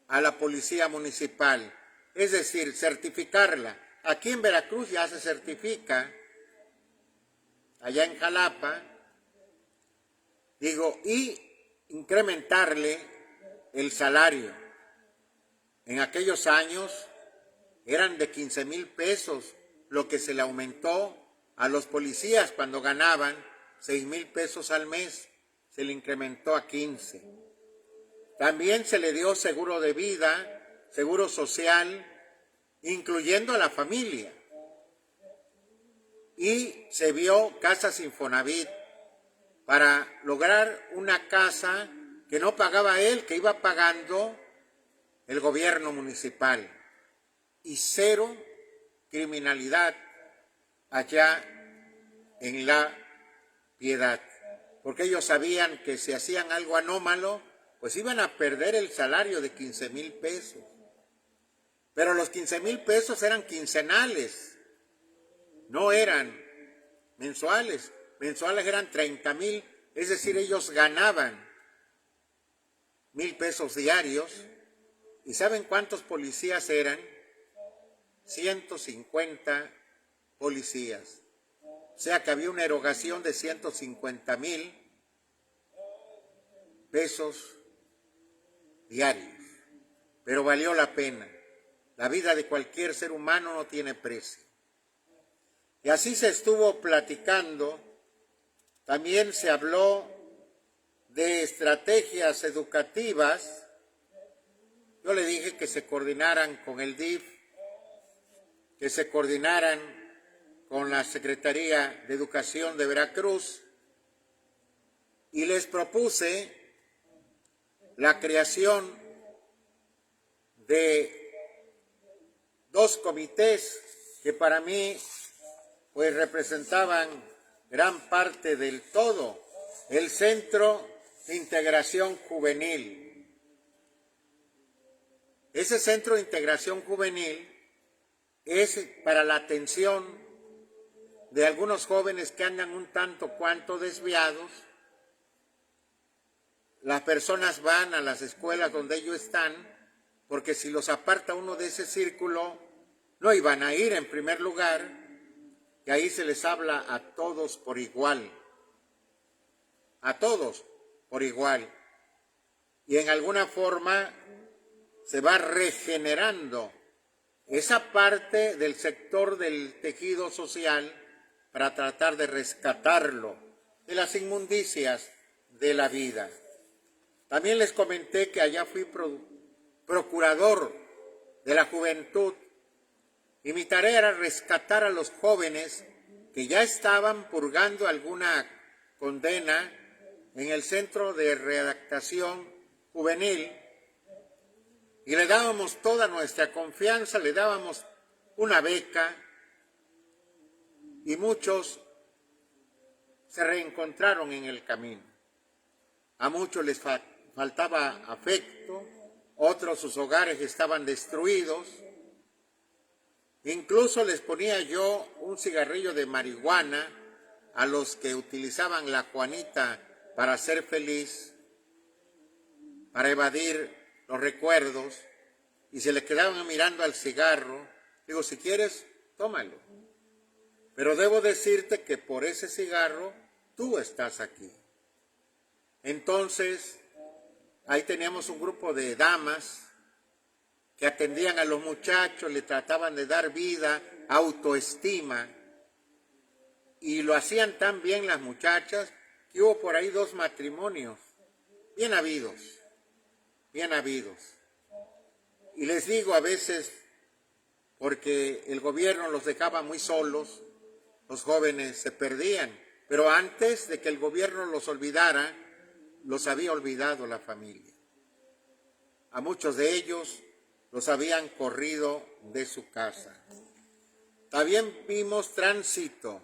a la policía municipal, es decir, certificarla. Aquí en Veracruz ya se certifica, allá en Jalapa, digo, y incrementarle el salario. En aquellos años eran de 15,000 pesos, lo que se le aumentó a los policías cuando ganaban 6,000 pesos al mes, se le incrementó a 15. También se le dio seguro de vida, seguro social, incluyendo a la familia. Y se vio casas Infonavit para lograr una casa que no pagaba él, que iba pagando el gobierno municipal. Y cero criminalidad allá en La Piedad, porque ellos sabían que si hacían algo anómalo, pues iban a perder el salario de 15,000 pesos. Pero los 15,000 pesos eran quincenales, no eran mensuales. Mensuales eran 30,000, es decir, ellos ganaban 1,000 pesos diarios. ¿Y saben cuántos policías eran? 150 policías. O sea que había una erogación de 150,000 pesos diarios. Pero valió la pena. La vida de cualquier ser humano no tiene precio. Y así se estuvo platicando. También se habló de estrategias educativas. Yo le dije que se coordinaran con el DIF, que se coordinaran con la Secretaría de Educación de Veracruz, y les propuse la creación de 2 comités que para mí pues representaban gran parte del todo. El Centro de Integración Juvenil, Ese centro de integración juvenil es para la atención de algunos jóvenes que andan un tanto cuanto desviados. Las personas van a las escuelas donde ellos están, porque si los aparta uno de ese círculo, no iban a ir en primer lugar, y ahí se les habla a todos por igual. A todos por igual. Y en alguna forma se va regenerando esa parte del sector del tejido social para tratar de rescatarlo de las inmundicias de la vida. También les comenté que allá fui procurador de la juventud y mi tarea era rescatar a los jóvenes que ya estaban purgando alguna condena en el centro de readaptación juvenil, y le dábamos toda nuestra confianza, le dábamos una beca, y muchos se reencontraron en el camino. A muchos les faltaba afecto, otros sus hogares estaban destruidos. Incluso les ponía yo un cigarrillo de marihuana a los que utilizaban la Juanita para ser feliz, para evadir los recuerdos, y se le quedaban mirando al cigarro. Digo, si quieres, tómalo. Pero debo decirte que por ese cigarro tú estás aquí. Entonces, ahí teníamos un grupo de damas que atendían a los muchachos, le trataban de dar vida, autoestima, y lo hacían tan bien las muchachas que hubo por ahí 2 matrimonios, bien habidos. Y les digo a veces, porque el gobierno los dejaba muy solos, los jóvenes se perdían, pero antes de que el gobierno los olvidara, los había olvidado la familia. A muchos de ellos los habían corrido de su casa. También vimos tránsito,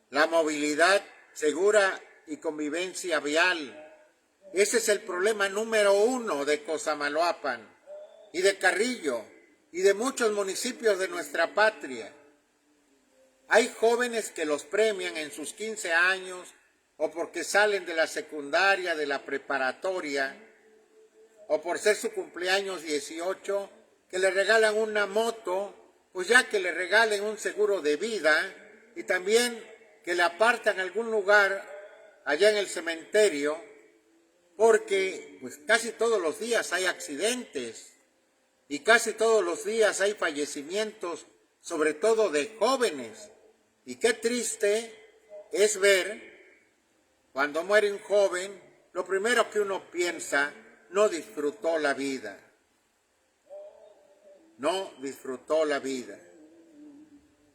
la movilidad segura y convivencia vial. Ese es el problema número 1 de Cosamaloapan y de Carrillo y de muchos municipios de nuestra patria. Hay jóvenes que los premian en sus 15 años o porque salen de la secundaria, de la preparatoria, o por ser su cumpleaños 18, que le regalan una moto, pues ya que le regalen un seguro de vida, y también que le apartan algún lugar allá en el cementerio, porque pues casi todos los días hay accidentes y casi todos los días hay fallecimientos, sobre todo de jóvenes. Y qué triste es ver cuando muere un joven, lo primero que uno piensa, no disfrutó la vida. No disfrutó la vida.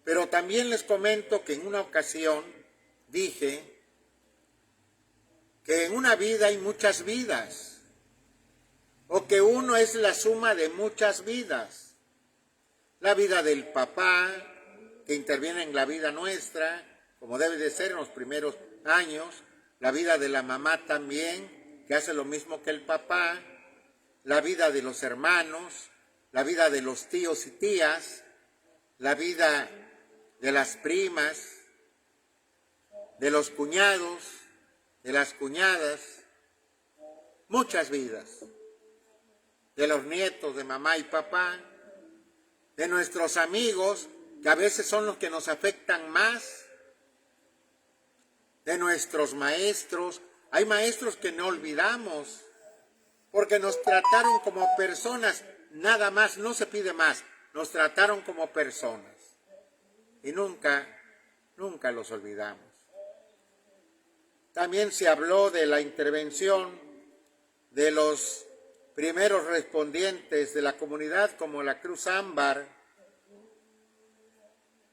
Pero también les comento que en una ocasión dije que en una vida hay muchas vidas, o que uno es la suma de muchas vidas. La vida del papá, que interviene en la vida nuestra, como debe de ser en los primeros años, la vida de la mamá también, que hace lo mismo que el papá, la vida de los hermanos, la vida de los tíos y tías, la vida de las primas, de los cuñados, de las cuñadas, muchas vidas, de los nietos de mamá y papá, de nuestros amigos, que a veces son los que nos afectan más, de nuestros maestros. Hay maestros que no olvidamos, porque nos trataron como personas, nada más, no se pide más, nos trataron como personas, y nunca los olvidamos. También se habló de la intervención de los primeros respondientes de la comunidad, como la Cruz Ámbar.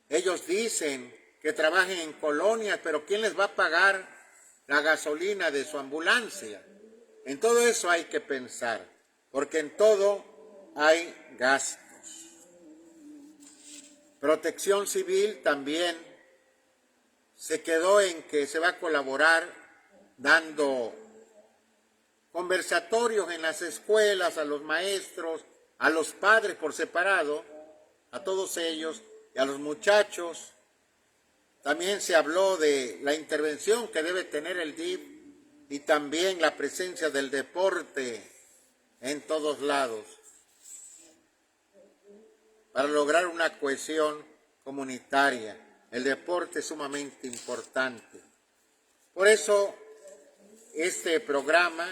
Ellos dicen que trabajen en colonias, pero ¿quién les va a pagar la gasolina de su ambulancia? En todo eso hay que pensar, porque en todo hay gastos. Protección Civil también se quedó en que se va a colaborar dando conversatorios en las escuelas a los maestros a los padres por separado, a todos ellos, y a los muchachos. También se habló de la intervención que debe tener el DIF y también la presencia del deporte en todos lados para lograr una cohesión comunitaria. El deporte es sumamente importante. Por eso, este programa,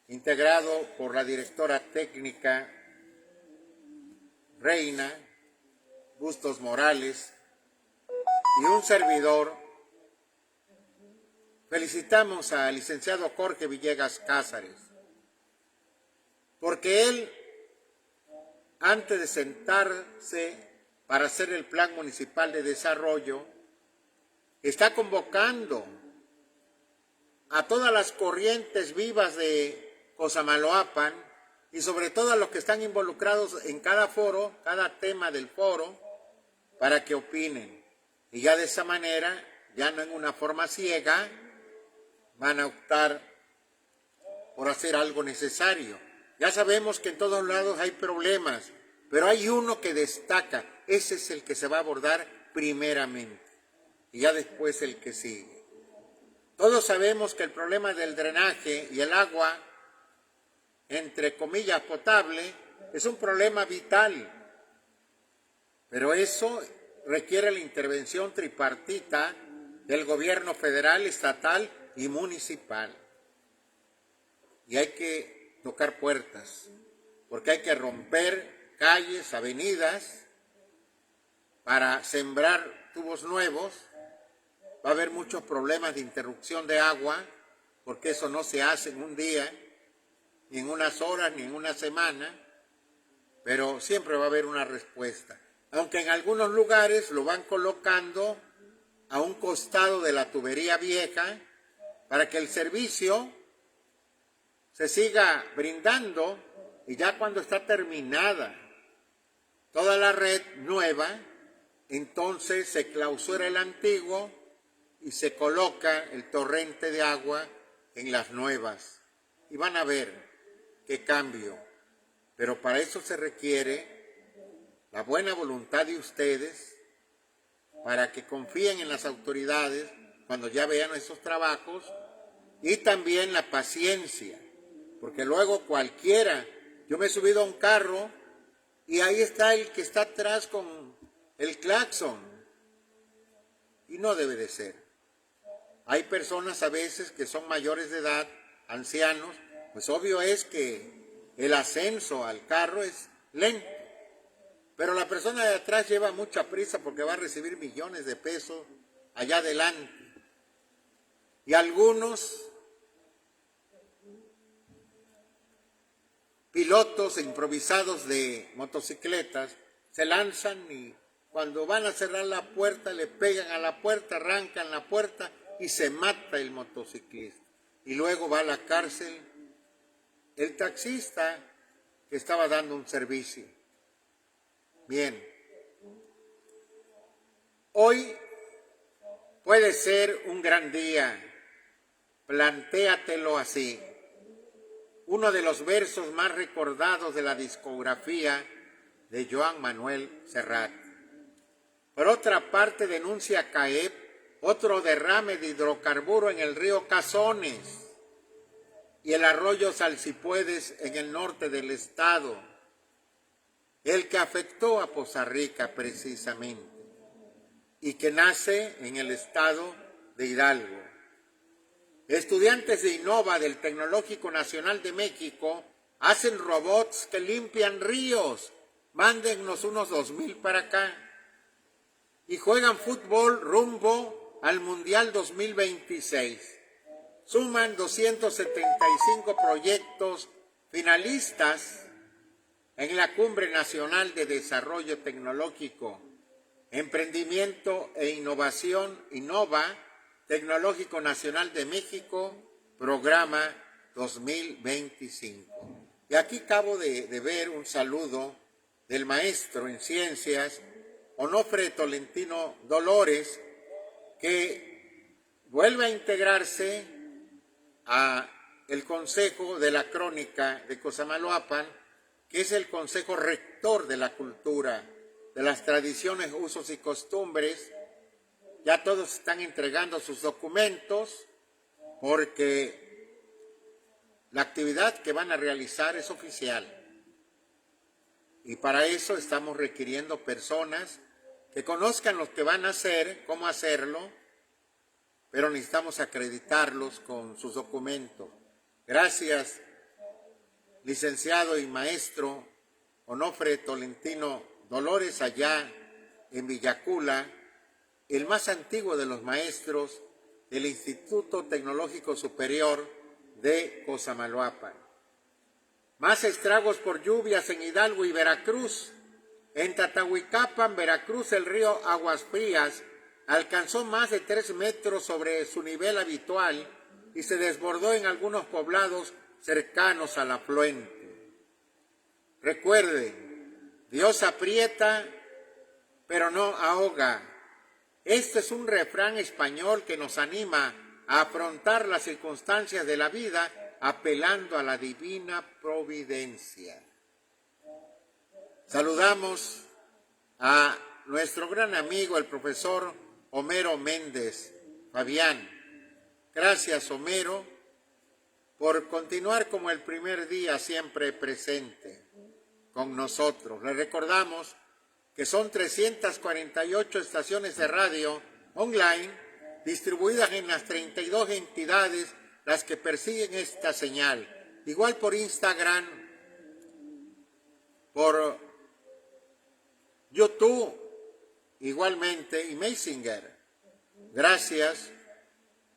integrado por la directora técnica Reina Bustos Morales y un servidor, felicitamos al licenciado Jorge Villegas Cázares, porque él, antes de sentarse para hacer el Plan Municipal de Desarrollo, está convocando a todas las corrientes vivas de Cosamaloapan y sobre todo a los que están involucrados en cada foro, cada tema del foro, para que opinen. Y ya de esa manera, ya no en una forma ciega, van a optar por hacer algo necesario. Ya sabemos que en todos lados hay problemas, pero hay uno que destaca. Ese es el que se va a abordar primeramente y ya después el que sigue. Todos sabemos que el problema del drenaje y el agua, entre comillas, potable, es un problema vital, pero eso requiere la intervención tripartita del gobierno federal, estatal y municipal. Y hay que tocar puertas, porque hay que romper calles, avenidas, para sembrar tubos nuevos. Va a haber muchos problemas de interrupción de agua, porque eso no se hace en un día, ni en unas horas, ni en una semana, pero siempre va a haber una respuesta. Aunque en algunos lugares lo van colocando a un costado de la tubería vieja, para que el servicio se siga brindando, y ya cuando está terminada toda la red nueva, entonces se clausura el antiguo y se coloca el torrente de agua en las nuevas. Y van a ver qué cambio. Pero para eso se requiere la buena voluntad de ustedes, para que confíen en las autoridades cuando ya vean esos trabajos, y también la paciencia, porque luego cualquiera, yo me he subido a un carro y ahí está el que está atrás con el claxon, y no debe de ser. Hay personas a veces que son mayores de edad, ancianos, pues obvio es que el ascenso al carro es lento, pero la persona de atrás lleva mucha prisa porque va a recibir millones de pesos allá adelante. Y algunos pilotos improvisados de motocicletas se lanzan y cuando van a cerrar la puerta le pegan a la puerta, arrancan la puerta y se mata el motociclista. Y luego va a la cárcel el taxista que estaba dando un servicio. Bien, hoy puede ser un gran día, plantéatelo así. Uno de los versos más recordados de la discografía de Joan Manuel Serrat. Por otra parte, denuncia CAEP otro derrame de hidrocarburo en el río Cazones y el arroyo Salsipuedes en el norte del estado, el que afectó a Poza Rica precisamente, y que nace en el estado de Hidalgo. Estudiantes de Innova del Tecnológico Nacional de México hacen robots que limpian ríos. Mándennos unos 2,000 para acá. Y juegan fútbol rumbo al Mundial 2026. Suman 275 proyectos finalistas en la Cumbre Nacional de Desarrollo Tecnológico, Emprendimiento e Innovación Innova Tecnológico Nacional de México, programa 2025. Y aquí acabo de ver un saludo del maestro en ciencias, Onofre Tolentino Dolores, que vuelve a integrarse a el Consejo de la Crónica de Cosamaloapan, que es el Consejo Rector de la Cultura, de las tradiciones, usos y costumbres. Ya todos están entregando sus documentos porque la actividad que van a realizar es oficial. Y para eso estamos requiriendo personas que conozcan lo que van a hacer, cómo hacerlo, pero necesitamos acreditarlos con sus documentos. Gracias, licenciado y maestro Onofre Tolentino Dolores, allá en Villacula, el más antiguo de los maestros del Instituto Tecnológico Superior de Cosamaloapan. Más estragos por lluvias en Hidalgo y Veracruz. En Tatahuicapan, Veracruz, el río Aguas Frías alcanzó más de 3 metros sobre su nivel habitual y se desbordó en algunos poblados cercanos al afluente. Recuerde, Dios aprieta, pero no ahoga. Este es un refrán español que nos anima a afrontar las circunstancias de la vida apelando a la divina providencia. Saludamos a nuestro gran amigo, el profesor Homero Méndez Fabián. Gracias, Homero, por continuar como el primer día siempre presente con nosotros. Le recordamos que son 348 estaciones de radio online distribuidas en las 32 entidades las que persiguen esta señal. Igual por Instagram, por YouTube, igualmente, y Messenger. Gracias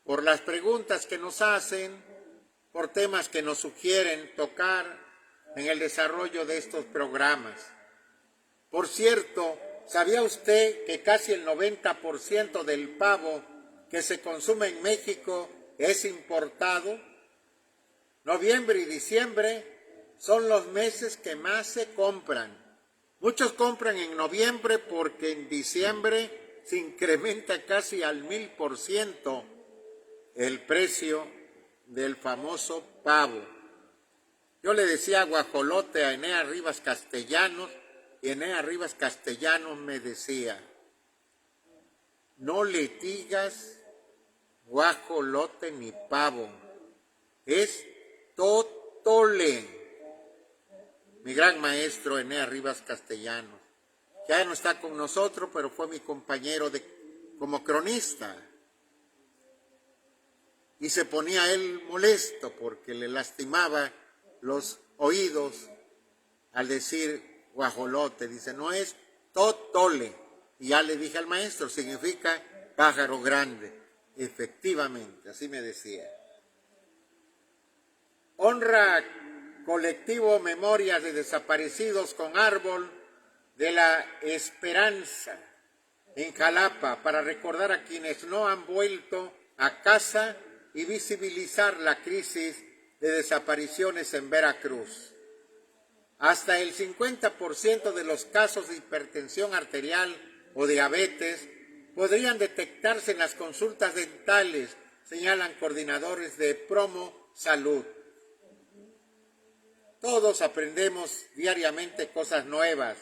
por las preguntas que nos hacen, por temas que nos sugieren tocar en el desarrollo de estos programas. Por cierto, ¿sabía usted que casi el 90% del pavo que se consume en México es importado? Noviembre y diciembre son los meses que más se compran. Muchos compran en noviembre porque en diciembre se incrementa casi al 1000% el precio del famoso pavo. Yo le decía guajolote a Enea Rivas Castellanos y Enea Rivas Castellanos me decía: no le digas guajolote ni pavo, es totole. Mi gran maestro Enea Rivas Castellanos, ya no está con nosotros, pero fue mi compañero como cronista. Y se ponía él molesto porque le lastimaba los oídos al decir guajolote. Dice, no, es totole. Y ya le dije al maestro, significa pájaro grande. Efectivamente, así me decía. Honra colectivo Memorias de Desaparecidos con Árbol de la Esperanza en Jalapa para recordar a quienes no han vuelto a casa y visibilizar la crisis de desapariciones en Veracruz. Hasta el 50% de los casos de hipertensión arterial o diabetes podrían detectarse en las consultas dentales, señalan coordinadores de Promo Salud. Todos aprendemos diariamente cosas nuevas.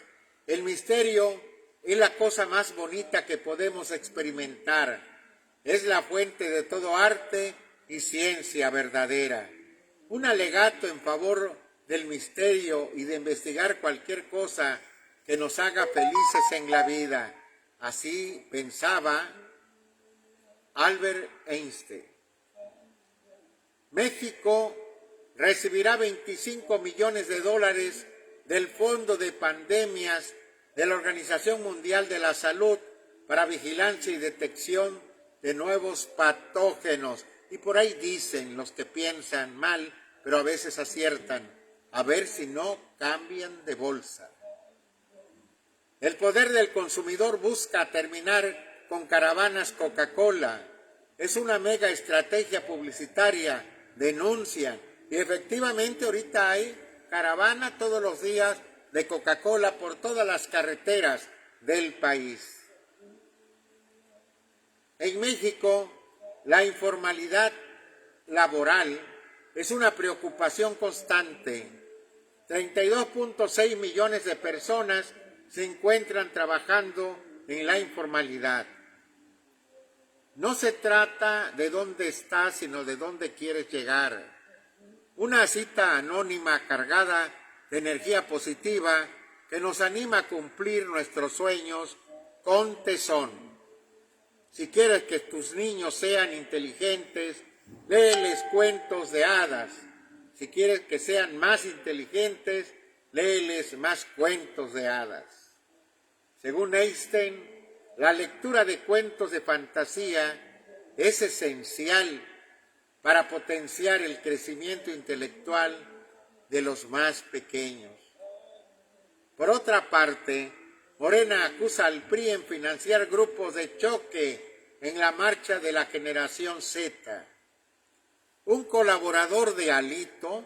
El misterio es la cosa más bonita que podemos experimentar. Es la fuente de todo arte y ciencia verdadera. Un alegato en favor del misterio y de investigar cualquier cosa que nos haga felices en la vida. Así pensaba Albert Einstein. México recibirá 25 millones de dólares del Fondo de Pandemias de la Organización Mundial de la Salud para vigilancia y detección de nuevos patógenos. Y por ahí dicen los que piensan mal, pero a veces aciertan, a ver si no cambian de bolsa. El poder del consumidor busca terminar con caravanas Coca-Cola. Es una mega estrategia publicitaria, denuncian. Y efectivamente ahorita hay caravana todos los días de Coca-Cola por todas las carreteras del país. En México, la informalidad laboral es una preocupación constante. 32.6 millones de personas se encuentran trabajando en la informalidad. No se trata de dónde estás, sino de dónde quieres llegar. Una cita anónima cargada de energía positiva que nos anima a cumplir nuestros sueños con tesón. Si quieres que tus niños sean inteligentes, léeles cuentos de hadas. Si quieres que sean más inteligentes, léeles más cuentos de hadas. Según Einstein, la lectura de cuentos de fantasía es esencial para potenciar el crecimiento intelectual de los más pequeños. Por otra parte, Morena acusa al PRI en financiar grupos de choque en la marcha de la generación Z. Un colaborador de Alito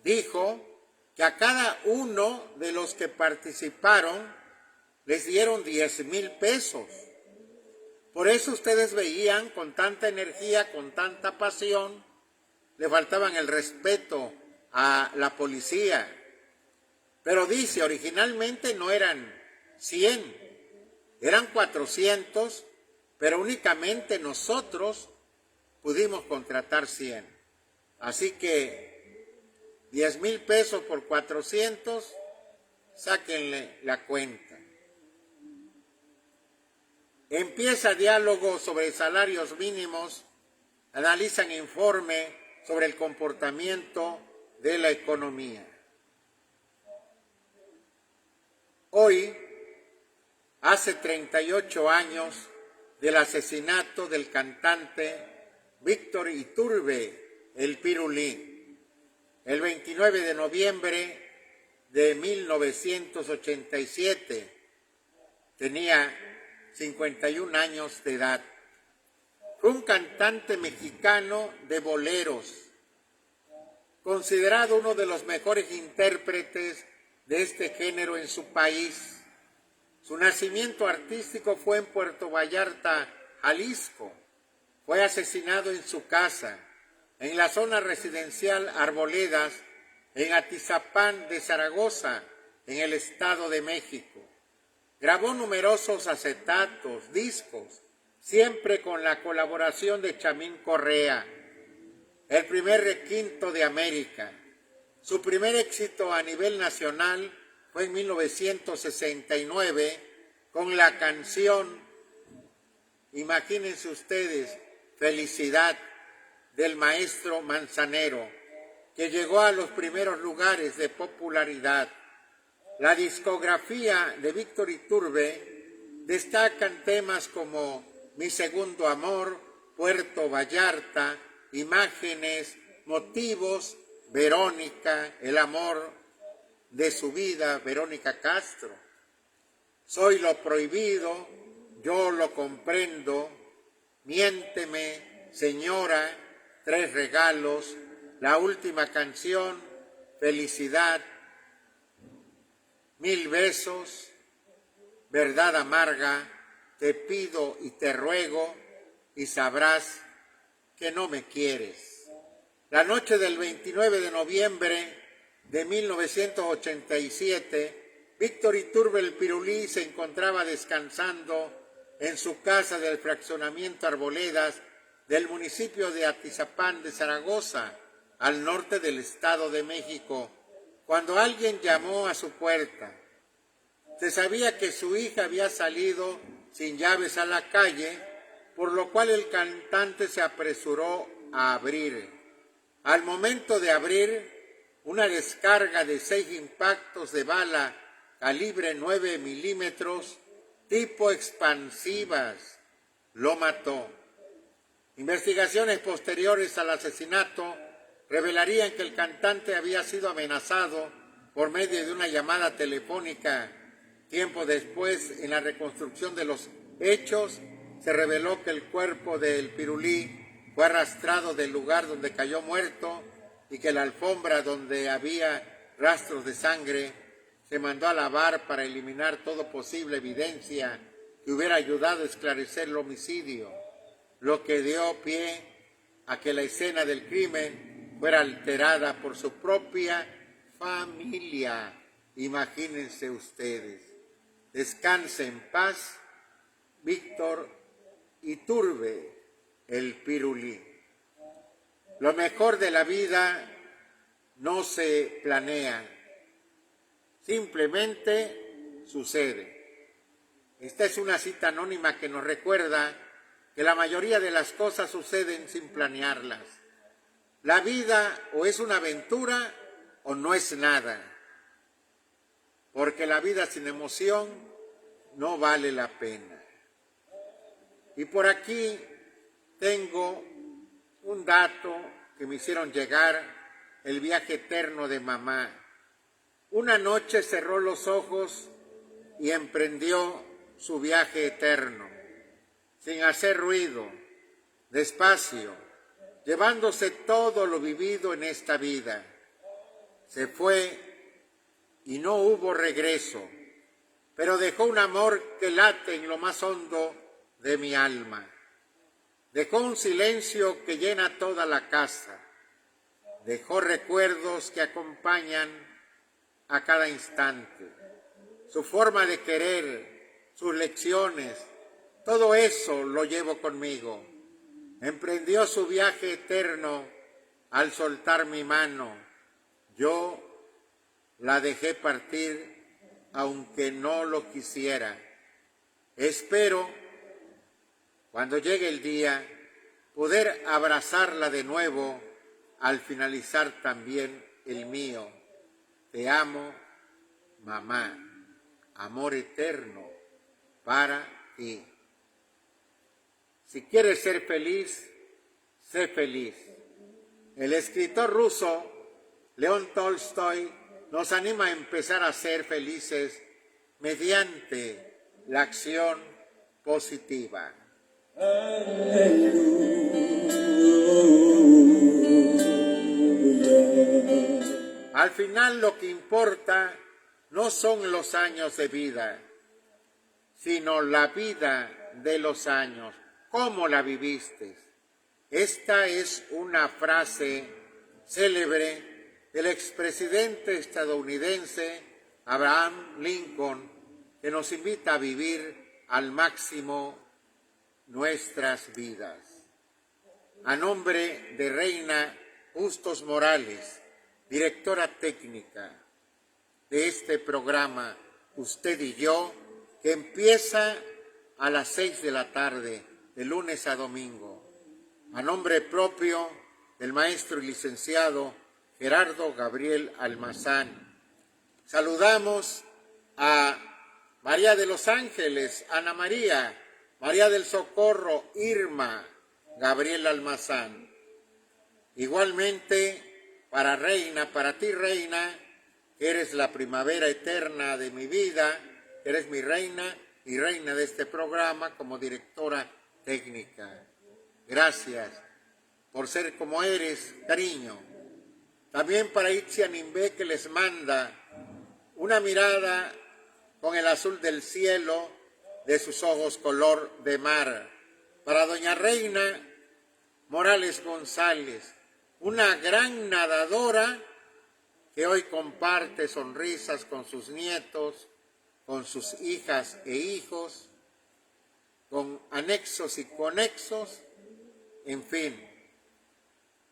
dijo que a cada uno de los que participaron les dieron 10,000 pesos. Por eso ustedes veían con tanta energía, con tanta pasión, le faltaban el respeto a la policía. Pero dice, originalmente no eran 100, eran 400, pero únicamente nosotros pudimos contratar 100. Así que 10,000 pesos por 400, sáquenle la cuenta. Empieza diálogo sobre salarios mínimos, analizan informe sobre el comportamiento de la economía. Hoy, hace 38 años del asesinato del cantante Víctor Iturbe, el Pirulí, el 29 de noviembre de 1987, tenía 51 años de edad. Fue un cantante mexicano de boleros, considerado uno de los mejores intérpretes de este género en su país. Su nacimiento artístico fue en Puerto Vallarta, Jalisco. Fue asesinado en su casa, en la zona residencial Arboledas, en Atizapán de Zaragoza, en el Estado de México. Grabó numerosos acetatos, discos, siempre con la colaboración de Chamín Correa, el primer requinto de América. Su primer éxito a nivel nacional fue en 1969 con la canción, imagínense ustedes, Felicidad, del maestro Manzanero, que llegó a los primeros lugares de popularidad. La discografía de Víctor Iturbe destacan temas como Mi segundo amor, Puerto Vallarta, Imágenes, Motivos, Verónica, El amor de su vida, Verónica Castro. Soy lo prohibido, yo lo comprendo, Miénteme, señora, Tres regalos, La última canción, Felicidad, Mil besos, Verdad amarga, Te pido y te ruego, y sabrás que no me quieres. La noche del 29 de noviembre de 1987, Víctor Iturbe el Pirulí se encontraba descansando en su casa del fraccionamiento Arboledas del municipio de Atizapán de Zaragoza, al norte del Estado de México, cuando alguien llamó a su puerta. Se sabía que su hija había salido sin llaves a la calle, por lo cual el cantante se apresuró a abrir. Al momento de abrir, una descarga de 6 impactos de bala calibre 9 milímetros tipo expansivas lo mató. Investigaciones posteriores al asesinato revelarían que el cantante había sido amenazado por medio de una llamada telefónica. Tiempo después, en la reconstrucción de los hechos, se reveló que el cuerpo del Pirulí fue arrastrado del lugar donde cayó muerto y que la alfombra donde había rastros de sangre se mandó a lavar para eliminar toda posible evidencia que hubiera ayudado a esclarecer el homicidio, lo que dio pie a que la escena del crimen fuera alterada por su propia familia. Imagínense ustedes. Descanse en paz, Víctor Iturbe, el Pirulí. Lo mejor de la vida no se planea, simplemente sucede. Esta es una cita anónima que nos recuerda que la mayoría de las cosas suceden sin planearlas. La vida o es una aventura o no es nada, porque la vida sin emoción no vale la pena. Y por aquí tengo un dato que me hicieron llegar, el viaje eterno de mamá. Una noche cerró los ojos y emprendió su viaje eterno, sin hacer ruido, despacio, llevándose todo lo vivido en esta vida. Se fue y no hubo regreso, pero dejó un amor que late en lo más hondo de mi alma. Dejó un silencio que llena toda la casa. Dejó recuerdos que acompañan a cada instante. Su forma de querer, sus lecciones, todo eso lo llevo conmigo. Emprendió su viaje eterno al soltar mi mano. Yo la dejé partir aunque no lo quisiera. Espero, cuando llegue el día, poder abrazarla de nuevo al finalizar también el mío. Te amo, mamá. Amor eterno para ti. Si quieres ser feliz, sé feliz. El escritor ruso León Tolstoy nos anima a empezar a ser felices mediante la acción positiva. Al final lo que importa no son los años de vida, sino la vida de los años, cómo la viviste. Esta es una frase célebre del expresidente estadounidense Abraham Lincoln, que nos invita a vivir al máximo nuestras vidas. A nombre de Reina Bustos Morales, directora técnica de este programa, Usted y Yo, que empieza a las 6 de la tarde, de lunes a domingo. A nombre propio del maestro y licenciado Gerardo Gabriel Almazán, saludamos a María de los Ángeles, Ana María, María del Socorro, Irma, Gabriel Almazán. Igualmente, para Reina, para ti, Reina, que eres la primavera eterna de mi vida, eres mi reina y reina de este programa como directora técnica. Gracias por ser como eres, cariño. También para Itzia Nimbe, que les manda una mirada con el azul del cielo de sus ojos color de mar. Para doña Reina Morales González, una gran nadadora que hoy comparte sonrisas con sus nietos, con sus hijas e hijos, con anexos y conexos, en fin.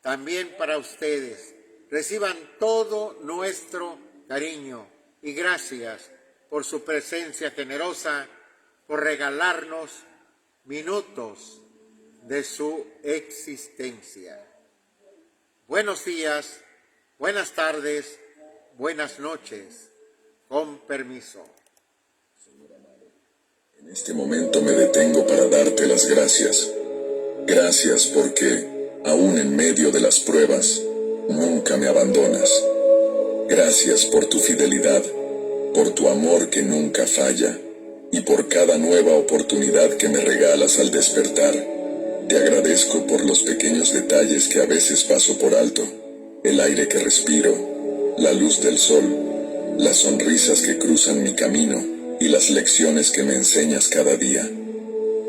También para ustedes, reciban todo nuestro cariño y gracias por su presencia generosa, por regalarnos minutos de su existencia. Buenos días, buenas tardes, buenas noches, con permiso. En este momento me detengo para darte las gracias. Gracias porque, aún en medio de las pruebas, nunca me abandonas. Gracias por tu fidelidad, por tu amor que nunca falla, y por cada nueva oportunidad que me regalas al despertar. Te agradezco por los pequeños detalles que a veces paso por alto, el aire que respiro, la luz del sol, las sonrisas que cruzan mi camino y las lecciones que me enseñas cada día.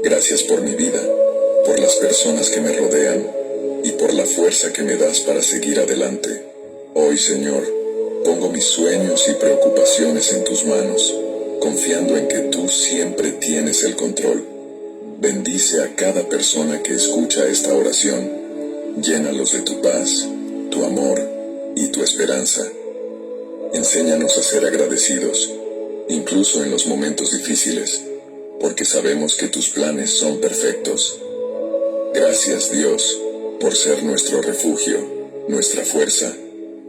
Gracias por mi vida, por las personas que me rodean y por la fuerza que me das para seguir adelante. Hoy, Señor, Pongo mis sueños y preocupaciones en tus manos, confiando en que tú siempre tienes el control. Bendice a cada persona que escucha esta oración. Llénalos de tu paz, tu amor y tu esperanza. Enséñanos a ser agradecidos, incluso en los momentos difíciles, porque sabemos que tus planes son perfectos. Gracias, Dios, por ser nuestro refugio, nuestra fuerza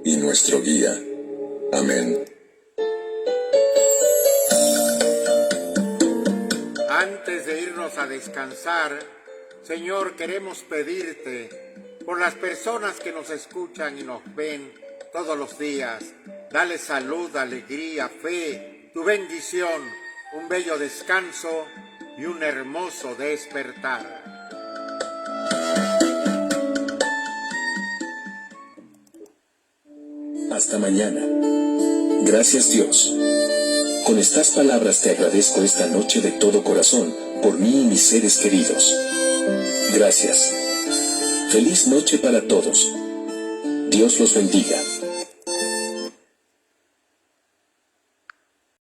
y nuestro guía. Amén. Antes de irnos a descansar, Señor, queremos pedirte por las personas que nos escuchan y nos ven todos los días. Dale salud, alegría, fe, tu bendición, un bello descanso y un hermoso despertar. Hasta mañana. Gracias, Dios. Con estas palabras te agradezco esta noche de todo corazón, por mí y mis seres queridos. Gracias. Feliz noche para todos. Dios los bendiga.